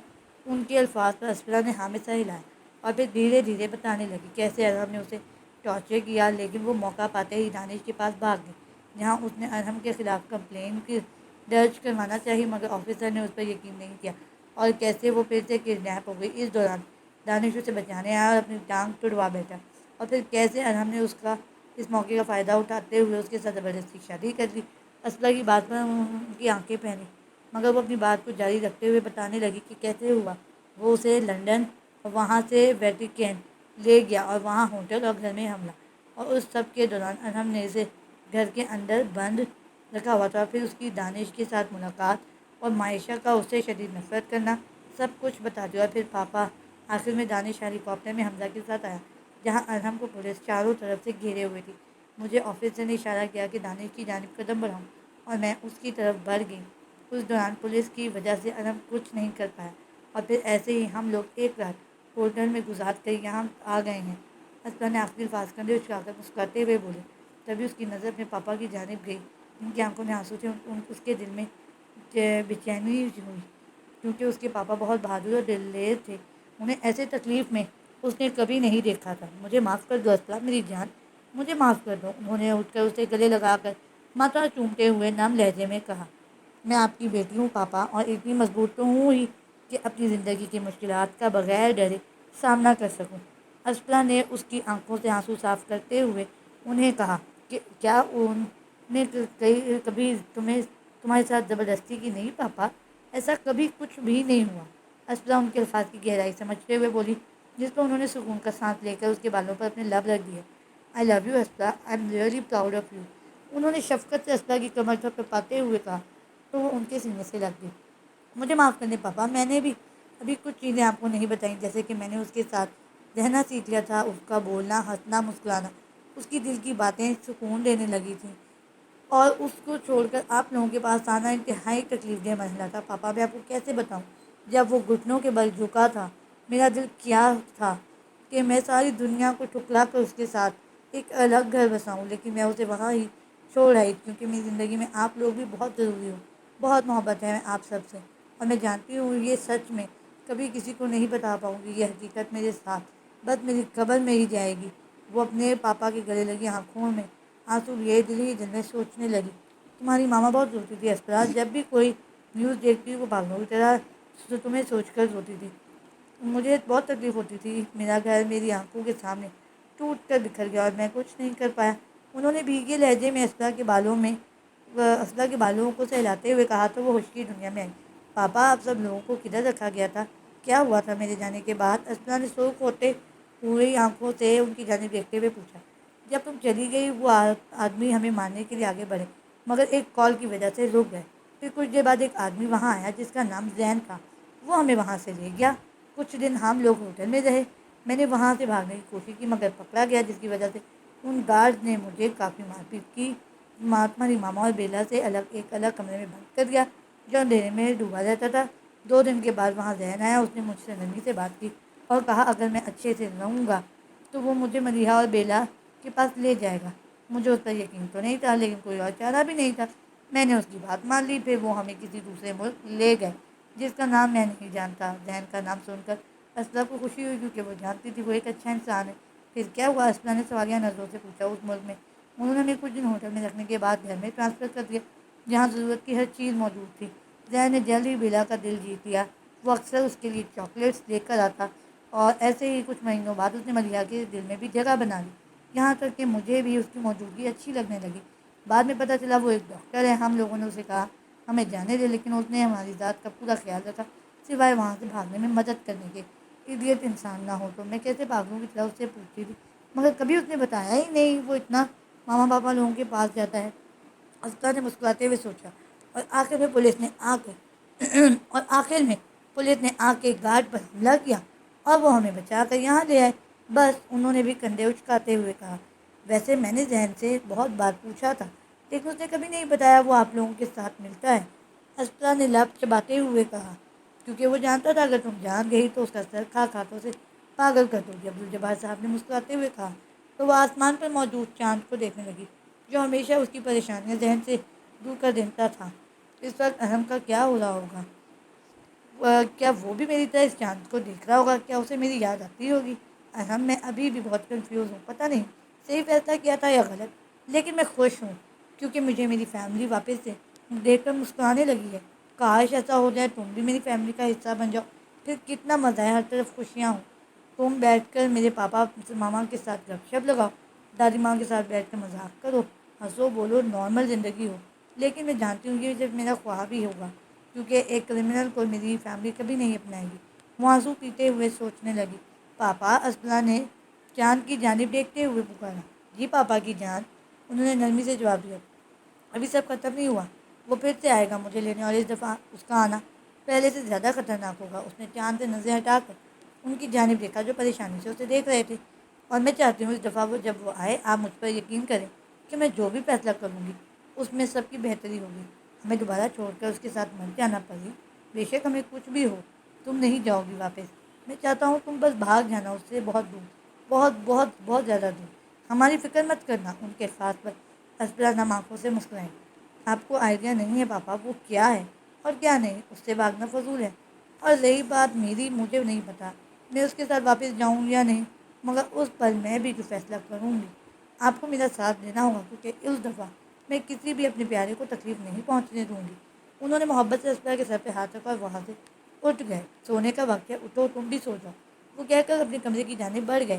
ان کے الفاظ پر اسپنا نے ہاں میں سر ہلایا اور پھر دھیرے دھیرے بتانے لگی کیسے ارحم نے اسے ٹارچر کیا، لیکن وہ موقع پاتے ہی دانش کے پاس بھاگ گئی جہاں اس نے ارحم کے خلاف کمپلین درج کروانا چاہی، مگر آفیسر نے اس پر یقین نہیں کیا، اور کیسے وہ پھر سے کڈنیپ ہو گئی۔ اس دوران دانش اسے بچانے آیا اور اپنی ٹانگ تڑوا بیٹھا، اور پھر کیسے ارحم نے اس موقع کا فائدہ اٹھاتے ہوئے اس کے ساتھ زبردستی شادی کر لی۔ اسپنا کی بات پر ان کی آنکھیں پھیلی، مگر وہ اپنی بات کو جاری رکھتے ہوئے بتانے لگی کہ کیسے ہوا۔ وہ اسے لندن اور وہاں سے ویٹیکن لے گیا اور وہاں ہوٹل اور گھر میں حملہ، اور اس سب کے دوران ارحم نے اسے گھر کے اندر بند رکھا ہوا تھا۔ پھر اس کی دانش کے ساتھ ملاقات اور معائشہ کا اس سے شدید نفرت کرنا، سب کچھ بتا دیا۔ اور پھر پاپا آخر میں دانش ہیلی کاپٹر میں حمزہ کے ساتھ آیا جہاں ارحم کو پولیس چاروں طرف سے گھیرے ہوئے تھی۔ مجھے آفیسر نے اشارہ کیا کہ دانش کی جانب قدم بڑھاؤں اور میں اس کی طرف بڑھ گئی۔ اس دوران پولیس کی وجہ سے ارحم کچھ نہیں کر پایا، اور پھر ایسے ہی ہم لوگ ایک رات ہوٹل میں گزار کر یہاں آ گئے ہیں۔ اسپنا نے آخری الفاظ کندھے اچکا کر مسکراتے ہوئے بولے۔ تبھی اس کی نظر اپنے پاپا کی جانب گئی جن کی آنکھوں میں آنسو تھے۔ اس کے دل میں بے چینی ہوئی کیونکہ اس کے پاپا بہت بہادر اور دلیر تھے، انہیں ایسے تکلیف میں اس نے کبھی نہیں دیکھا تھا۔ مجھے معاف کر دو اسپنا، میری جان، مجھے معاف کر دو۔ انہوں نے اٹھ کر اسے گلے لگا کر ماتھا چومتے ہوئے نم لہجے میں کہا، میں آپ کی بیٹی ہوں پاپا، اور اتنی مضبوط تو ہوں ہی کہ اپنی زندگی کی مشکلات کا بغیر ڈرے سامنا کر سکوں۔ اسپنا نے اس کی آنکھوں سے آنسو صاف کرتے ہوئے انہیں کہا کہ کیا ان نے کبھی تمہارے ساتھ زبردستی کی؟ نہیں پاپا، ایسا کبھی کچھ بھی نہیں ہوا۔ اسپنا ان کے الفاظ کی گہرائی سمجھتے ہوئے بولی، جس پر انہوں نے سکون کا سانس لے کر اس کے بالوں پر اپنے لب رکھ دیے۔ I love you Sapna, I am really proud of you. انہوں نے شفقت سے اسپنا کی کمر تھپتھپاتے ہوئے کہا تو وہ ان کے سینے سے لگ گئی۔ مجھے معاف کر دیں پاپا، میں نے بھی ابھی کچھ چیزیں آپ کو نہیں بتائیں، جیسے کہ میں نے اس کے ساتھ رہنا سیکھ لیا تھا، اس کا بولنا، ہنسنا، مسکرانا، اس کی دل کی باتیں سکون دینے لگی تھیں، اور اس کو چھوڑ کر آپ لوگوں کے پاس آنا انتہائی تکلیف دہ مرحلہ تھا۔ پاپا میں آپ کو کیسے بتاؤں، جب وہ گھٹنوں کے بل جھکا تھا میرا دل کیا تھا کہ میں ساری دنیا کو ٹھکرا کر اس کے ساتھ ایک الگ گھر بساؤں، لیکن میں اسے وہاں ہی چھوڑ آئی کیونکہ میری زندگی میں آپ لوگ بھی بہت ضروری ہو۔ بہت محبت ہے آپ سب سے، اور میں جانتی ہوں یہ سچ میں کبھی کسی کو نہیں بتا پاؤں گی، یہ حقیقت میرے ساتھ بس میری قبر میں ہی جائے گی۔ وہ اپنے پاپا کے گلے لگی آنکھوں میں آنسو لیے دل ہی دل میں سوچنے لگی، تمہاری ماما بہت روتی تھی اسپنا، جب بھی کوئی نیوز دیکھتی وہ پاگلوں کی طرح تمہیں سوچ کر روتی تھی۔ مجھے بہت تکلیف ہوتی تھی، میرا گھر میری آنکھوں کے سامنے ٹوٹ کر بکھر گیا اور میں کچھ نہیں کر پایا۔ انہوں نے بھیگے لہجے میں اسپنا کے بالوں کو سہلاتے ہوئے کہا تو وہ ہوش کی دنیا میں آئی۔ پاپا آپ سب لوگوں کو کدھر رکھا گیا تھا؟ کیا ہوا تھا میرے جانے کے بعد؟ اسپنا نے سرخ ہوتے ہوئی آنکھوں سے ان کی جانب دیکھتے ہوئے پوچھا۔ جب تم چلی گئی وہ آدمی ہمیں مارنے کے لیے آگے بڑھے، مگر ایک کال کی وجہ سے رک گئے۔ پھر کچھ دیر بعد ایک آدمی وہاں آیا جس کا نام زین تھا، وہ ہمیں وہاں سے لے گیا۔ کچھ دن ہم لوگ ہوٹل میں رہے، میں نے وہاں سے بھاگنے کی کوشش کی مگر پکڑا گیا، جس کی وجہ سے ان گارڈز نے مجھے کافی مار پیٹ کی۔ تمہاری ماما اور بیلا سے ایک الگ کمرے میں بند کر دیا جو اندھیرے میں ڈوبا رہتا تھا۔ 2 دن کے بعد وہاں زین آیا، اس نے مجھ سے نرمی سے بات کی اور کہا اگر میں اچھے سے رہوں گا تو وہ مجھے ملیحہ اور بیلا کے پاس لے جائے گا۔ مجھے اس پر یقین تو نہیں تھا، لیکن کوئی اور چارہ بھی نہیں تھا، میں نے اس کی بات مان لی۔ پھر وہ ہمیں کسی دوسرے ملک لے گئے جس کا نام میں نہیں جانتا۔ زین کا نام سن کر اسپنا کو خوشی ہوئی کیونکہ وہ جانتی تھی وہ ایک اچھا انسان ہے۔ پھر کیا ہوا؟ اسپنا نے سوالیہ نظروں سے پوچھا۔ اس ملک میں انہوں نے ہمیں کچھ دن ہوٹل میں رکھنے کے بعد گھر میں ٹرانسفر کر دیا جہاں ضرورت کی ہر چیز موجود تھی۔ زین نے جلد ہی بیلا کا دل جیت لیا، وہ اکثر اس کے لیے چاکلیٹس لے کر آتا اور ایسے ہی کچھ مہینوں بعد اس نے ملیحہ کے دل میں بھی جگہ بنا لی، یہاں تک کہ مجھے بھی اس کی موجودگی اچھی لگنے لگی۔ بعد میں پتہ چلا وہ ایک ڈاکٹر ہے۔ ہم لوگوں نے اسے کہا ہمیں جانے دے، لیکن اس نے ہماری ذات کا پورا خیال رکھا، سوائے وہاں سے بھاگنے میں مدد کرنے کے۔ ایڈیٹ انسان نہ ہو تو میں کیسے بھاگوں کی طرح اس سے پوچھتی تھی، مگر کبھی اس نے بتایا ہی نہیں وہ اتنا ماما پاپا لوگوں کے پاس جاتا ہے۔ اسقر نے مسکراتے ہوئے سوچا، اور آخر میں پولیس نے آ کر اور آخر میں پولیس نے آ کے گارڈ پر حملہ کیا اور وہ ہمیں بچا کر یہاں لے آئے۔ بس انہوں نے بھی کندھے اچکاتے ہوئے کہا، ویسے میں نے ذہن سے بہت بار پوچھا تھا، لیکن اس نے کبھی نہیں بتایا وہ آپ لوگوں کے ساتھ ملتا ہے۔ اسقر نے لب چباتے ہوئے کہا، کیونکہ وہ جانتا تھا اگر تم جان گئی تو اس کا سر کھا کھا تو اسے پاگل کر دو گی۔ عبدالجبار صاحب نے مسکراتے ہوئے کہا تو وہ آسمان پر موجود چاند کو دیکھنے لگی، جو ہمیشہ اس کی پریشانیاں ذہن سے دور کر دیتا تھا۔ اس وقت ارحم کا کیا ہو رہا ہوگا؟ کیا وہ بھی میری طرح اس چاند کو دیکھ رہا ہوگا؟ کیا اسے میری یاد آتی ہوگی؟ ارحم، میں ابھی بھی بہت کنفیوز ہوں، پتہ نہیں صحیح فیصلہ کیا تھا یا غلط، لیکن میں خوش ہوں کیونکہ مجھے میری فیملی واپس سے دیکھ کر مسکرانے لگی ہے۔ کاش ایسا ہو جائے، تم بھی میری فیملی کا حصہ بن جاؤ، پھر کتنا مزہ ہے، ہر طرف خوشیاں ہوں۔ تم بیٹھ کر میرے پاپا ماما کے ساتھ گپ شپ لگاؤ، دادی ماں کے ساتھ بیٹھ کر مذاق کرو، ہنسو بولو، نارمل زندگی ہو۔ لیکن میں جانتی ہوں یہ صرف میرا خواب ہی ہوگا، کیونکہ ایک کرمنل کو میری فیملی کبھی نہیں اپنائے گی۔ وہ آنسو پیتے ہوئے سوچنے لگی۔ پاپا، اسبلا نے چاند کی جانب دیکھتے ہوئے پکارا۔ جی پاپا کی جان، انہوں نے نرمی سے جواب دیا، ابھی سب ختم نہیں ہوا، وہ پھر سے آئے گا مجھے لینے، اور اس دفعہ اس کا آنا پہلے سے زیادہ خطرناک ہوگا۔ اس نے چاند سے نظریں ہٹا کر ان کی جانب دیکھا جو پریشانی سے اسے دیکھ رہے تھے۔ اور میں چاہتی ہوں اس دفعہ جب وہ آئے، آپ مجھ پر یقین کریں کہ میں جو بھی فیصلہ کروں گی اس میں سب کی بہتری ہوگی۔ ہمیں دوبارہ چھوڑ کر اس کے ساتھ مر جانا پڑے، بے شک ہمیں کچھ بھی ہو، تم نہیں جاؤ گی واپس۔ میں چاہتا ہوں تم بس بھاگ جانا اس سے بہت دور، بہت بہت بہت زیادہ دور۔ ہماری فکر مت کرنا۔ ان کے الفاظ پر اسبلا نم آنکھوں سے مسکرائیں۔ آپ کو آئیڈیا نہیں ہے پاپا وہ کیا ہے اور کیا نہیں، اس سے بھاگنا فضول ہے۔ اور رہی بات میری، مجھے نہیں پتا میں اس کے ساتھ واپس جاؤں یا نہیں، مگر اس پر میں بھی جو فیصلہ کروں گی آپ کو میرا ساتھ دینا ہوگا، کیونکہ اس دفعہ میں کسی بھی اپنے پیارے کو تکلیف نہیں پہنچنے دوں گی۔ انہوں نے محبت سے اسبلا کے سر پہ ہاتھ رکھا اور وہاں سے اٹھ گئے۔ سونے کا وقت ہے، اٹھو تم بھی سو جاؤ، وہ کہہ کر اپنے کمرے کی جانب بڑھ گئے۔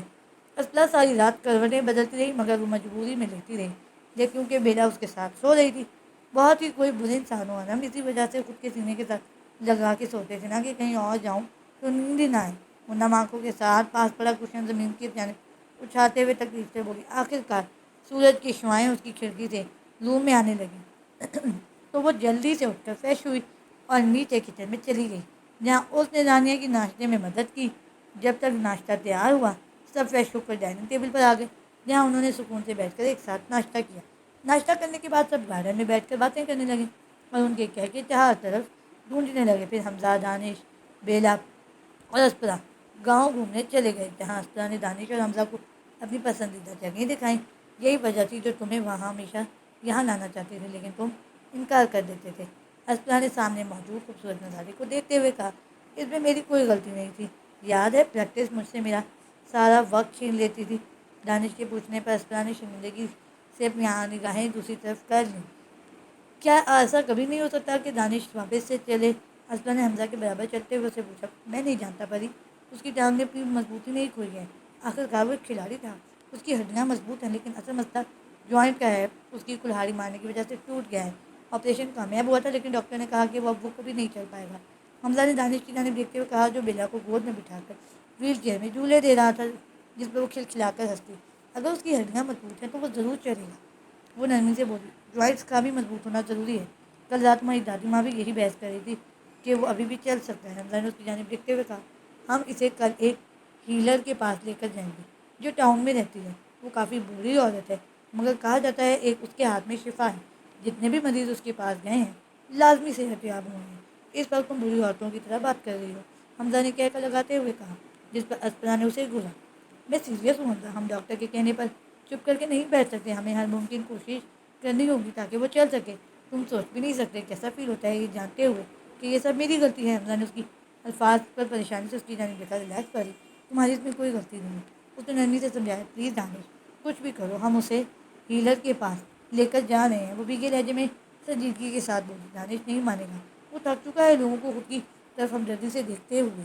اسبلا ساری رات کروٹیں بدلتی رہی، مگر وہ مجبوری میں لیٹی رہی، لیکن کیونکہ بیلا اس کے ساتھ سو رہی تھی۔ بہت ہی کوئی برے انسان ہو ارحم، اسی وجہ سے خود کے سینے کے ساتھ لگا کے سوتے تھے نا کہ کہیں اور جاؤں تو نیند ہی نہ آئے۔ وہ نم آنکھوں کے ساتھ پاس پڑا کشن زمین کی جانب اچھاتے ہوئے تکلیف سے بولی۔ آخر کار سورج کی شعائیں اس کی کھڑکی سے روم میں آنے لگیں تو وہ جلدی سے اٹھ کر فریش ہوئی اور نیچے کچن میں چلی گئی، جہاں اس نے رانیہ کی ناشتے میں مدد کی۔ جب تک ناشتہ تیار ہوا سب فریش ہو کر ڈائننگ ٹیبل پر آ گئے، جہاں انہوں نے سکون سے بیٹھ کر ایک ساتھ ناشتہ کیا۔ ناشتہ کرنے کے بعد سب گارڈن میں بیٹھ کر باتیں کرنے لگے اور ان کے کہہ کے چار طرف ڈھونڈنے لگے۔ پھر حمزہ، دانش، بیلا اور اسپرا گاؤں گھومنے چلے گئے، جہاں اسپرا نے دانش اور حمزہ کو اپنی پسندیدہ جگہیں دکھائیں۔ یہی وجہ تھی جو تمہیں وہاں ہمیشہ یہاں لانا چاہتے تھے، لیکن تم انکار کر دیتے تھے۔ اسپرا نے سامنے موجود خوبصورت نظارے کو دیکھتے ہوئے کہا، اس میں میری کوئی غلطی نہیں تھی، یاد ہے پریکٹس مجھ سے میرا سارا وقت چھین لیتی تھی۔ دانش کے پوچھنے پر اسپرا نے شرمندگی سے اپنی نگاہیں دوسری طرف کر لیں۔ کیا ایسا کبھی نہیں ہو سکتا کہ دانش واپس سے چلے؟ اسپرا نے حمزہ کے برابر چلتے ہوئے اسے پوچھا۔ میں نہیں جانتا پری، اس کی ٹانگیں اپنی مضبوطی نہیں کھوئی ہے، آخر کار وہ ایک کھلاڑی تھا، اس کی ہڈیاں مضبوط ہیں، لیکن اصل مسئلہ جوائنٹ کا ہے، اس کی کلہاڑی مارنے کی وجہ سے ٹوٹ گیا ہے۔ آپریشن کامیاب ہوا تھا، لیکن ڈاکٹر نے کہا کہ وہ اب کبھی نہیں چل پائے گا۔ حمزہ نے دانش کی جانب دیکھتے ہوئے کہا، جو بیلا کو گود میں بٹھا کر ویل چیئر میں جھولے دے رہا تھا، جس پر وہ کھلکھلا کر ہنستی، اگر اس کی ہڈیاں مضبوط ہیں تو وہ ضرور چلے گا۔ وہ نرمی سے بولی، جوائنٹس کا بھی مضبوط ہونا ضروری ہے، کل رات تمہاری دادی ماں بھی یہی بحث کر رہی تھی کہ وہ ابھی بھی چل سکتا ہے۔ حمزہ نے اس کی جانب دیکھتے ہوئے کہا، ہم اسے کل ایک ہیلر کے پاس لے کر جائیں گے جو ٹاؤن میں رہتی ہے، وہ کافی بوڑھی عورت ہے، مگر کہا جاتا ہے ایک اس کے ہاتھ میں شفا ہے، جتنے بھی مریض اس کے پاس گئے ہیں لازمی صحت یاب ہوئے ہیں۔ اس وقت تم بوڑھی عورتوں کی طرح بات کر رہی ہو، حمزہ نے کہہ کر لگاتے ہوئے کہا، جس پر اسپرا نے اسے گھورا۔ میں سیریس ہوں حمزہ، ہم ڈاکٹر کے کہنے پر چپ کر کے نہیں بیٹھ سکتے، ہمیں ہر ممکن کوشش کرنی ہوگی تاکہ وہ چل سکے۔ تم سوچ بھی نہیں سکتے کیسا فیل ہوتا ہے یہ جانتے ہوئے کہ یہ سب میری غلطی ہے۔ حمزہ نے اس کی الفاظ پر پریشانی سے اس کی جانب دیکھا۔ ریلیکس پری، تمہاری اس میں کوئی غلطی نہیں ہے، اس نے نرمی سے سمجھایا۔ پلیز دانش، کچھ بھی کرو، ہم اسے ہیلر کے پاس لے کر جا رہے ہیں، وہ بھیگے لہجے میں سنجیدگی کے ساتھ بولی۔ دانش نہیں مانے گا، وہ تھک چکا ہے لوگوں کو خود کی طرف ہمدردی سے دیکھتے ہوئے۔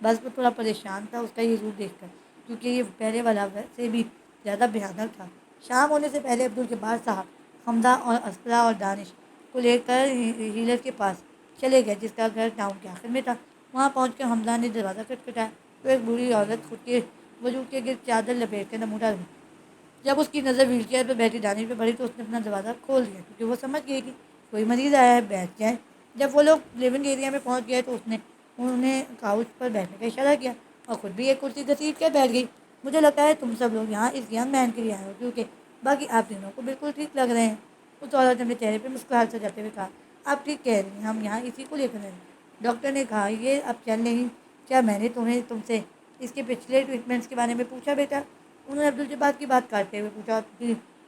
بس وہ تھوڑا پریشان تھا اس کا یہ روپ دیکھ کر، کیونکہ یہ پہلے والا سے بھی زیادہ بھیانک تھا۔ شام ہونے سے پہلے عبدالجبار صاحب حمزہ اور اسرا اور دانش کو لے کر ہیلر کے پاس چلے گئے، جس کا گھر ٹاؤن کے آخر میں تھا۔ وہاں پہنچ کر حمزہ نے دروازہ کھٹکھٹایا تو ایک بوڑھی عورت خود کے وجود کے گرد چادر لپیٹ کے نمودہ رہی۔ جب اس کی نظر ویل چیئر پہ بیٹھی دانش پہ پڑی تو اس نے اپنا دروازہ کھول دیا، کیونکہ وہ سمجھ گئی کہ کوئی مریض آیا ہے، بیٹھ جائیں۔ جب وہ لوگ لیونگ ایریا میں پہنچ گئے تو اس نے انہیں کاؤچ پر بیٹھنے کا اشارہ کیا اور خود بھی ایک کرسی گھسیٹ کر بیٹھ گئی۔ مجھے لگتا ہے تم سب لوگ یہاں اس ینگ مین کے لیے آئے ہو، کیونکہ باقی آپ تینوں کو بالکل ٹھیک لگ رہے ہیں۔ اس عورت نے اپنے چہرے پہ مسکراہٹ سجاتے ہوئے کہا، آپ ٹھیک کہہ رہی ہیں، ہم یہاں اسی کو لے کر آئے ہیں۔ ڈاکٹر نے کہا، یہ اب چل نہیں، کیا میں نے تم سے اس کے پچھلے ٹریٹمنٹس کے بارے میں پوچھا بیٹا؟ انہوں نے عبدالجبار کی بات کاٹتے ہوئے پوچھا اور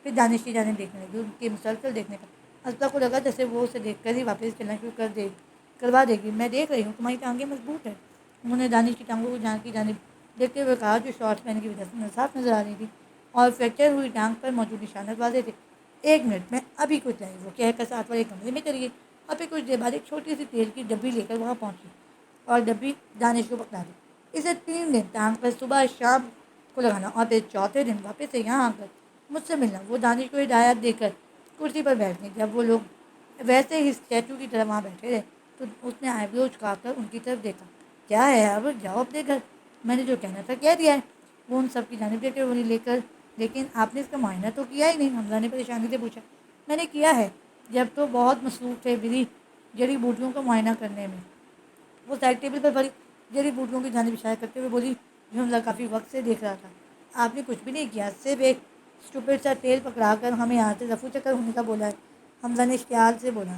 پھر دانش کی جانب دیکھنے لگی، ان کی مسلسل دیکھنے کا اسبا کو لگا جیسے وہ اسے دیکھ کر ہی واپس چلنا شروع کروا دے گی۔ میں دیکھ رہی ہوں تمہاری ٹانگیں مضبوط ہیں، انہوں نے دانش کی ٹانگوں کو جان کی جانب دیکھتے ہوئے کہا، جو شارٹس پہننے کی وجہ سے صاف نظر آ رہی تھی اور فریکچر ہوئی ٹانگ پر موجود نشانات واضح تھے۔ ایک منٹ میں ابھی کچھ نہیں، وہ کہہ کر ساتھ والے کمرے میں چلی گئی اور پھر کچھ دیر بعد ایک چھوٹی سی تیل کی ڈبی لے کر وہاں پہنچی اور ڈبی دانش کو پکڑا دی۔ اسے 3 دن ٹانگ پر صبح شام کو لگانا اور پھر چوتھے دن واپس سے یہاں آ کر مجھ سے ملنا۔ وہ دانش کو ہدایت دے کر کرسی پر بیٹھ گئی۔ جب وہ لوگ ویسے ہی اسٹیچو کی طرح وہاں بیٹھے رہے تو اس نے آئی برو جھکا کر ان کی طرف دیکھا۔ کیا ہے، اب جاؤ اپنے گھر، میں نے جو کہنا تھا کہہ دیا ہے۔ وہ ان سب کی جانب دیکھتے ہوئے لیکن آپ نے اس کا معائنہ تو کیا ہی نہیں، حمزہ نے پریشانی سے پوچھا۔ میں نے کیا ہے، جب تو بہت مصروف تھے جڑی بوٹیوں کا معائنہ کرنے میں۔ وہ سائڈ ٹیبل پر پڑی جڑی بوٹیوں کی جانب اشارہ کرتے ہوئے بولی، جو حمزہ کافی وقت سے دیکھ رہا تھا۔ آپ نے کچھ بھی نہیں کیا، صرف ایک اسٹوپڈ سا تیل پکڑا کر ہمیں یہاں سے رفو چکر ہونے کا بولا ہے۔ حمزہ نے اشتعال سے بولا،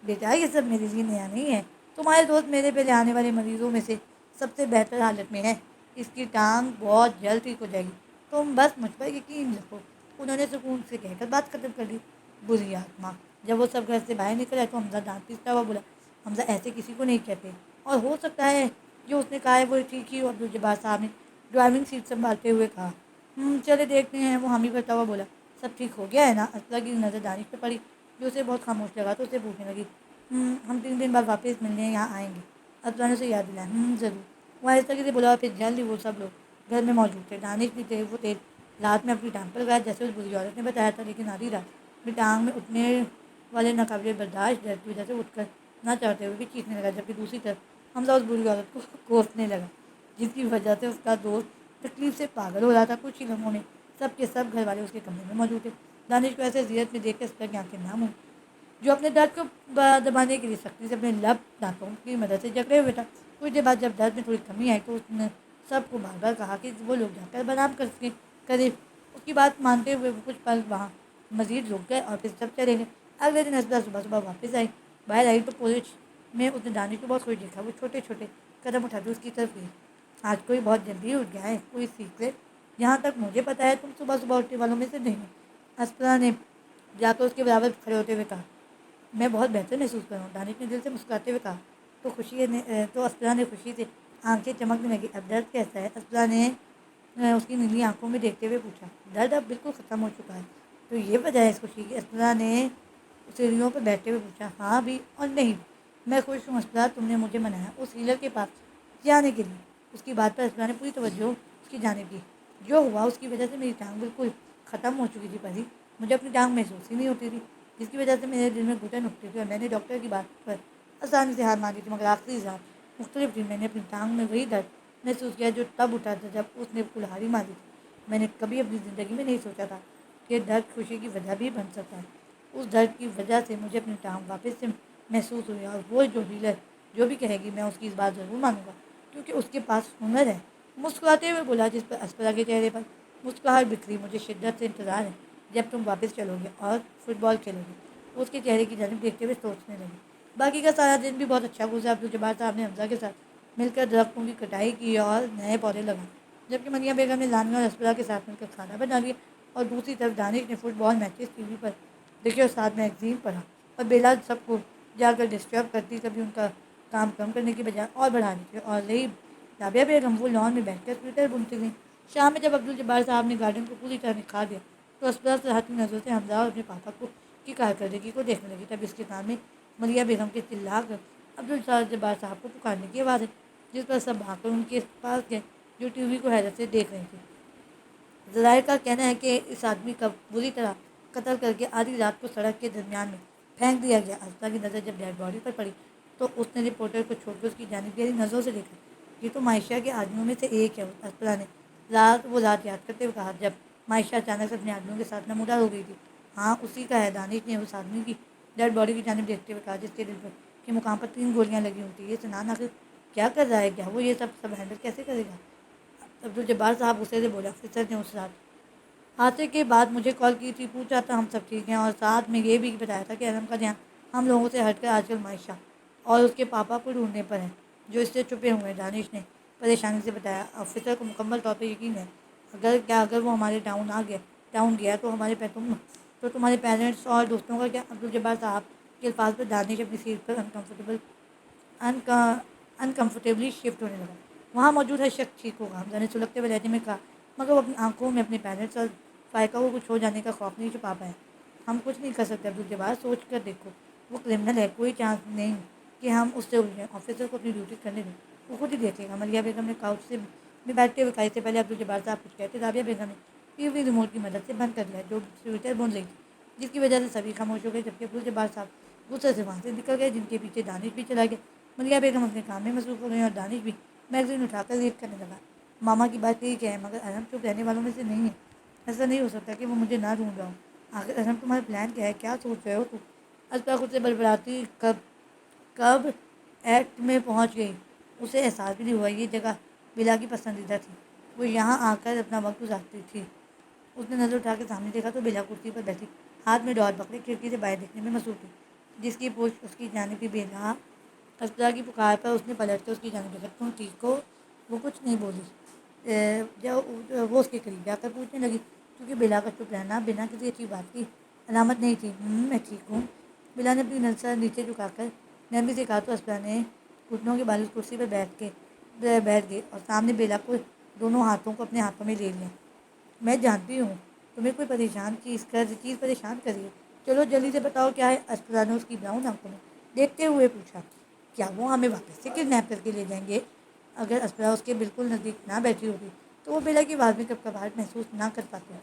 بیٹا یہ سب میرے لیے نیا نہیں ہے، تمہارے دوست میرے پہلے آنے والے مریضوں میں سے سب سے بہتر حالت میں ہے، اس کی ٹانگ بہت جلد ٹھیک ہو جائے گی، تم بس مجھ پر یقین رکھو۔ انہوں نے سکون سے کہہ کر بات ختم کر دی۔ بری آتما۔ جب وہ سب گھر سے باہر نکل آئے تو حمزہ دانت پیستا ہوا بولا، حمزہ ایسے کسی کو نہیں کہتے، اور ہو سکتا ہے جو اس نے کہا ہے وہ ٹھیک ہی ہو۔ عبدالجبار صاحب نے ڈرائیونگ سیٹ سنبھالتے ہوئے کہا، چلے دیکھتے ہیں۔ وہ حامی کرتا ہوا بولا، سب ٹھیک ہو گیا ہے نا؟ اسرا کی نظر دانش پہ پڑی جو اسے بہت خاموش لگا تو اسے پوچھنے لگی، ہم 3 دن بعد واپس ملنے یہاں آئیں گے؟ اسرا نے اسے یاد دلایا، ضرور۔ وہ آہستہ سے بولا اور پھر جلد ہی وہ سب لوگ گھر میں موجود تھے۔ دانش بھی تھے، وہ تیل رات میں اپنی ٹانگ پر لگایا جیسے اس بری عورت نے بتایا تھا، لیکن آدھی رات میں ٹانگ میں اٹھنے والے ناقابل برداشت درد کی وجہ سے اٹھ کر نہ چڑھتے ہوئے بھی چیخنے لگا، جبکہ دوسری طرف حمزہ اس بری عورت کو کوسنے لگا جس کی وجہ سے اس کا دوست تکلیف سے پاگل ہو رہا تھا۔ کچھ ہی لمحوں میں سب کے سب گھر والے اس کے کمرے میں موجود تھے۔ دانش کو ایسے زیرت میں دیکھ کر اسرا کی آنکھیں نم ہوئیں، جو اپنے درد کو دبانے کے لیے سختی سے اپنے لب دانتوں کی مدد سے جکڑے ہوئے تھا۔ کچھ دیر بعد جب درد میں تھوڑی کمی آئی تو اس نے سب کو بار بار کہا کہ وہ لوگ جا کر آرام کر سکیں۔ قریب اس کی بات مانتے ہوئے وہ کچھ پل وہاں مزید رک گئے اور پھر سب چلے گئے۔ اگلے دن اسرا صبح صبح واپس آئی، باہر آئی تو پورچ میں اس نے دانش کو بہت خوش دیکھا۔ وہ چھوٹے چھوٹے قدم اٹھاتے اس کی طرف گئی۔ آج کوئی بہت جلدی اٹھ گیا ہے، کوئی سیکرٹ؟ جہاں تک مجھے پتا ہے تم صبح صبح اٹھنے والوں میں سے نہیں ہو، اسرا نے جا کر اس کے برابر کھڑے ہوتے ہوئے کہا۔ میں بہت بہتر محسوس کر رہا ہوں، دانش نے دل سے مسکراتے ہوئے کہا۔ تو اسرا نے خوشی سے آنکھیں چمکنے لگی۔ اب درد کیسا ہے؟ اسرا نے اس کی نیلی آنکھوں میں دیکھتے ہوئے پوچھا۔ درد اب بالکل ختم ہو چکا ہے، تو یہ وجہ ہے اس خوشی کی؟ اسرا نے سیڑھیوں پر بیٹھتے ہوئے پوچھا۔ ہاں بھی اور نہیں بھی، میں خوش ہوں اسرا، تم نے مجھے منایا اس ہیلر کے پاس جانے کے لیے۔ اس کی بات پر اسرا نے پوری توجہ اس کی جانب کی۔ جو ہوا اس کی وجہ سے میری ٹانگ بالکل ختم ہو چکی تھی پری، مجھے اپنی ٹانگ محسوس ہی نہیں ہوتی تھی، جس کی وجہ سے میرے دل میں گھٹن اٹھتی تھی اور میں نے ڈاکٹر کی بات پر آسانی سے ہار مان دی تھی، مگر آخری رات مختلف تھی۔ میں نے اپنی ٹانگ میں وہی درد محسوس کیا جو تب اٹھا تھا جب اس نے کلہاڑی ماری تھی۔ میں نے کبھی اپنی زندگی میں نہیں سوچا تھا کہ درد خوشی کی وجہ بھی بن سکتا ہے۔ اس درد کی وجہ سے مجھے اپنی ٹانگ واپس سے محسوس ہوئی، اور وہ جو ہیلر جو بھی کہے گی میں اس کی اس بات ضرور مانوں گا، کیونکہ اس کے پاس ہنر ہے، مسکراتے ہوئے بولا، جس پر اسپرا کے چہرے پر مسکراہٹ بکھری۔ مجھے شدت سے انتظار ہے جب تم واپس چلو گے اور فٹ بال کھیلو گے۔ وہ اس کے چہرے کی جانب دیکھتے ہوئے سوچنے لگی۔ باقی کا سارا دن بھی بہت اچھا گزرا۔ عبدالجبار صاحب نے حمزہ کے ساتھ مل کر درختوں کی کٹائی کی اور نئے پودے لگائے، جبکہ منیہ بیگم نے لانیہ اور اسپرا کے ساتھ مل کر کھانا بنا لیا، اور دوسری طرف دانش نے fit ball matches T V پر دیکھے اور ساتھ میگزین پڑھا، اور بیلا سب کو جا کر ڈسٹرب کرتی، کبھی ان کا کام کم کرنے کی بجائے اور بڑھا دیتی، اور رہی رابعہ بیگم، وہ لان میں بیٹھ کر سویٹر بنتی گئیں۔ شام میں جب عبدالجبار صاحب نے گارڈن کو پوری طرح نکھار دیا تو اسپرا صراحتی نظروں سے حمزہ اور اپنے پاپا کی کارکردگی کو دیکھنے لگی۔ تب اس کے کان میں ملیحہ بیگم کے چلا کر عبدالجبار صاحب کو پکارنے کی آواز ہے، جس پر سب آ کر ان کے پاس گئے جو ٹی وی کو حیرت سے دیکھ رہے تھے۔ ذرائع کا کہنا ہے کہ اس آدمی کا بری طرح قتل کر کے آدھی رات کو سڑک کے درمیان میں پھینک دیا گیا۔ اسپرا کی نظر جب ڈیڈ باڈی پر پڑی تو اس نے رپورٹر کو چھوڑ کر اس کی جانب گہری نظروں سے دیکھا۔ یہ تو معائشہ کے آدمیوں میں سے ایک ہے، اسپرا نے وہ رات یاد کرتے ہوئے کہا جب معائشہ اچانک سے اپنے آدمیوں کے ساتھ نمودار ہو گئی تھی۔ ہاں اسی کا ہے، دانش نے اس آدمی کی ڈیڈ باڈی کی جانب دیکھتے ہوئے کہا جس کے دل پر کے مقام پر 3 گولیاں لگی ہوئی تھیں۔ یہ سنان آخر کیا کر رہا ہے؟ کیا وہ یہ سب ہینڈل کیسے کرے گا؟ عبدالجبار صاحب غصے سے بولے، آفیسر نے اس رات حادثے کے بعد مجھے کال کی تھی، پوچھا تھا ہم سب ٹھیک ہیں، اور ساتھ میں یہ بھی بتایا تھا کہ ارم کا دھیان ہم لوگوں سے ہٹ کر آج کل معائشہ اور اس کے پاپا کو ڈھونڈنے پر ہے جو اس سے چھپے ہوئے ہیں۔ دانش نے پریشانی سے بتایا، آفیسر کو مکمل طور پر یقین ہے اگر وہ ہمارے ٹاؤن گیا تو تمہارے پیرنٹس اور دوستوں کا کیا؟ عبدالجبار صاحب کے الفاظ پر دانش اپنی سیٹ پر انکمفرٹیبلی شفٹ ہونے لگا۔ وہاں موجود ہر شخص ٹھیک ہوگا، حمزہ نے سلگتے ہوئے لہجے میں کہا، مگر وہ اپنی آنکھوں میں اپنے پیرنٹس اور فائقہ کو کچھ ہو جانے کا خوف نہیں چھپا پائے۔ ہم کچھ نہیں کر سکتے عبدالجبار، سوچ کر دیکھو، وہ کرمنل ہے، کوئی چانس نہیں کہ ہم اس سے الجھیں۔ آفیسر کو اپنی ڈیوٹی کرنے دیں، وہ خود ہی دیکھے گا۔ مریا بیگم نے کاؤچ میں بیٹھتے ہوئے کہا، اس سے پہلے عبدالجبار صاحب کچھ کہتے رابعہ بیگم نے ٹی وی ریموٹ کی مدد سے بند کر دیا جو ٹویٹر بن رہی تھی، جس کی وجہ سے سبھی خاموش ہو گئے، جبکہ عبدالجبار صاحب غصے سے وہاں سے نکل گئے، جن کے پیچھے دانش بھی چلا گیا۔ مریا بیگم اپنے کام میں مصروف ہو گئی اور دانش بھی میگزین اٹھا کر ریڈ کرنے لگا۔ ماما کی بات ٹھیک ہے، مگر ارم چپ رہنے والوں میں سے نہیں ہے۔ ایسا نہیں ہو سکتا کہ وہ مجھے نہ ڈھونڈ رہا ہو۔ آخر ارم تمہارا پلان کیا ہے؟ کیا سوچ رہے ہو تم؟ اسپرا خود سے بڑبڑاتی کب ایکٹ میں پہنچ گئی، اسے احساس بھی نہیں ہوا یہ جگہ بلا کی پسندیدہ تھی، وہ یہاں آ کر اپنا وقت گزارتی تھی۔ اس نے نظر اٹھا کے سامنے دیکھا تو بلا کرسی پر بیٹھی ہاتھ میں ڈور پکڑے کھڑکی سے باہر دیکھنے میں مصروف تھی، جس کی پوچھ اس کی جانب کی بلا۔ اسپرا کی پکار پر اس نے پلٹ کر اس کی جانب دیکھا، تم ٹھیک ہو؟ وہ کچھ نہیں بولی۔ جب وہ اس کے قریب جا کر پوچھنے لگی، کیونکہ بلا کا چپ رہنا بنا کسی اچھی بات کی علامت نہیں تھی۔ میں ٹھیک ہوں، بلا نے اپنی نظر نیچے جھکا کر نرمی سے کہا تو اسپرا نے گھٹنوں کے بال اس کرسی پر بیٹھ گئی اور سامنے بلا کو دونوں ہاتھوں کو اپنے ہاتھوں میں لے لیا۔ میں جانتی ہوں تمہیں کوئی پریشان چیز پریشان کر رہی ہے، چلو جلدی سے بتاؤ کیا ہے؟ اسپرا نے اس کی براؤن آنکھوں میں دیکھتے ہوئے پوچھا، کیا وہ ہمیں واپس سے کڈنیپ کر کے لے جائیں گے؟ اگر اسپرا اس کے بالکل نزدیک نہ بیٹھی ہوتی تو وہ بلا کی آواز میں کبکباہٹ محسوس نہ کر پاتی۔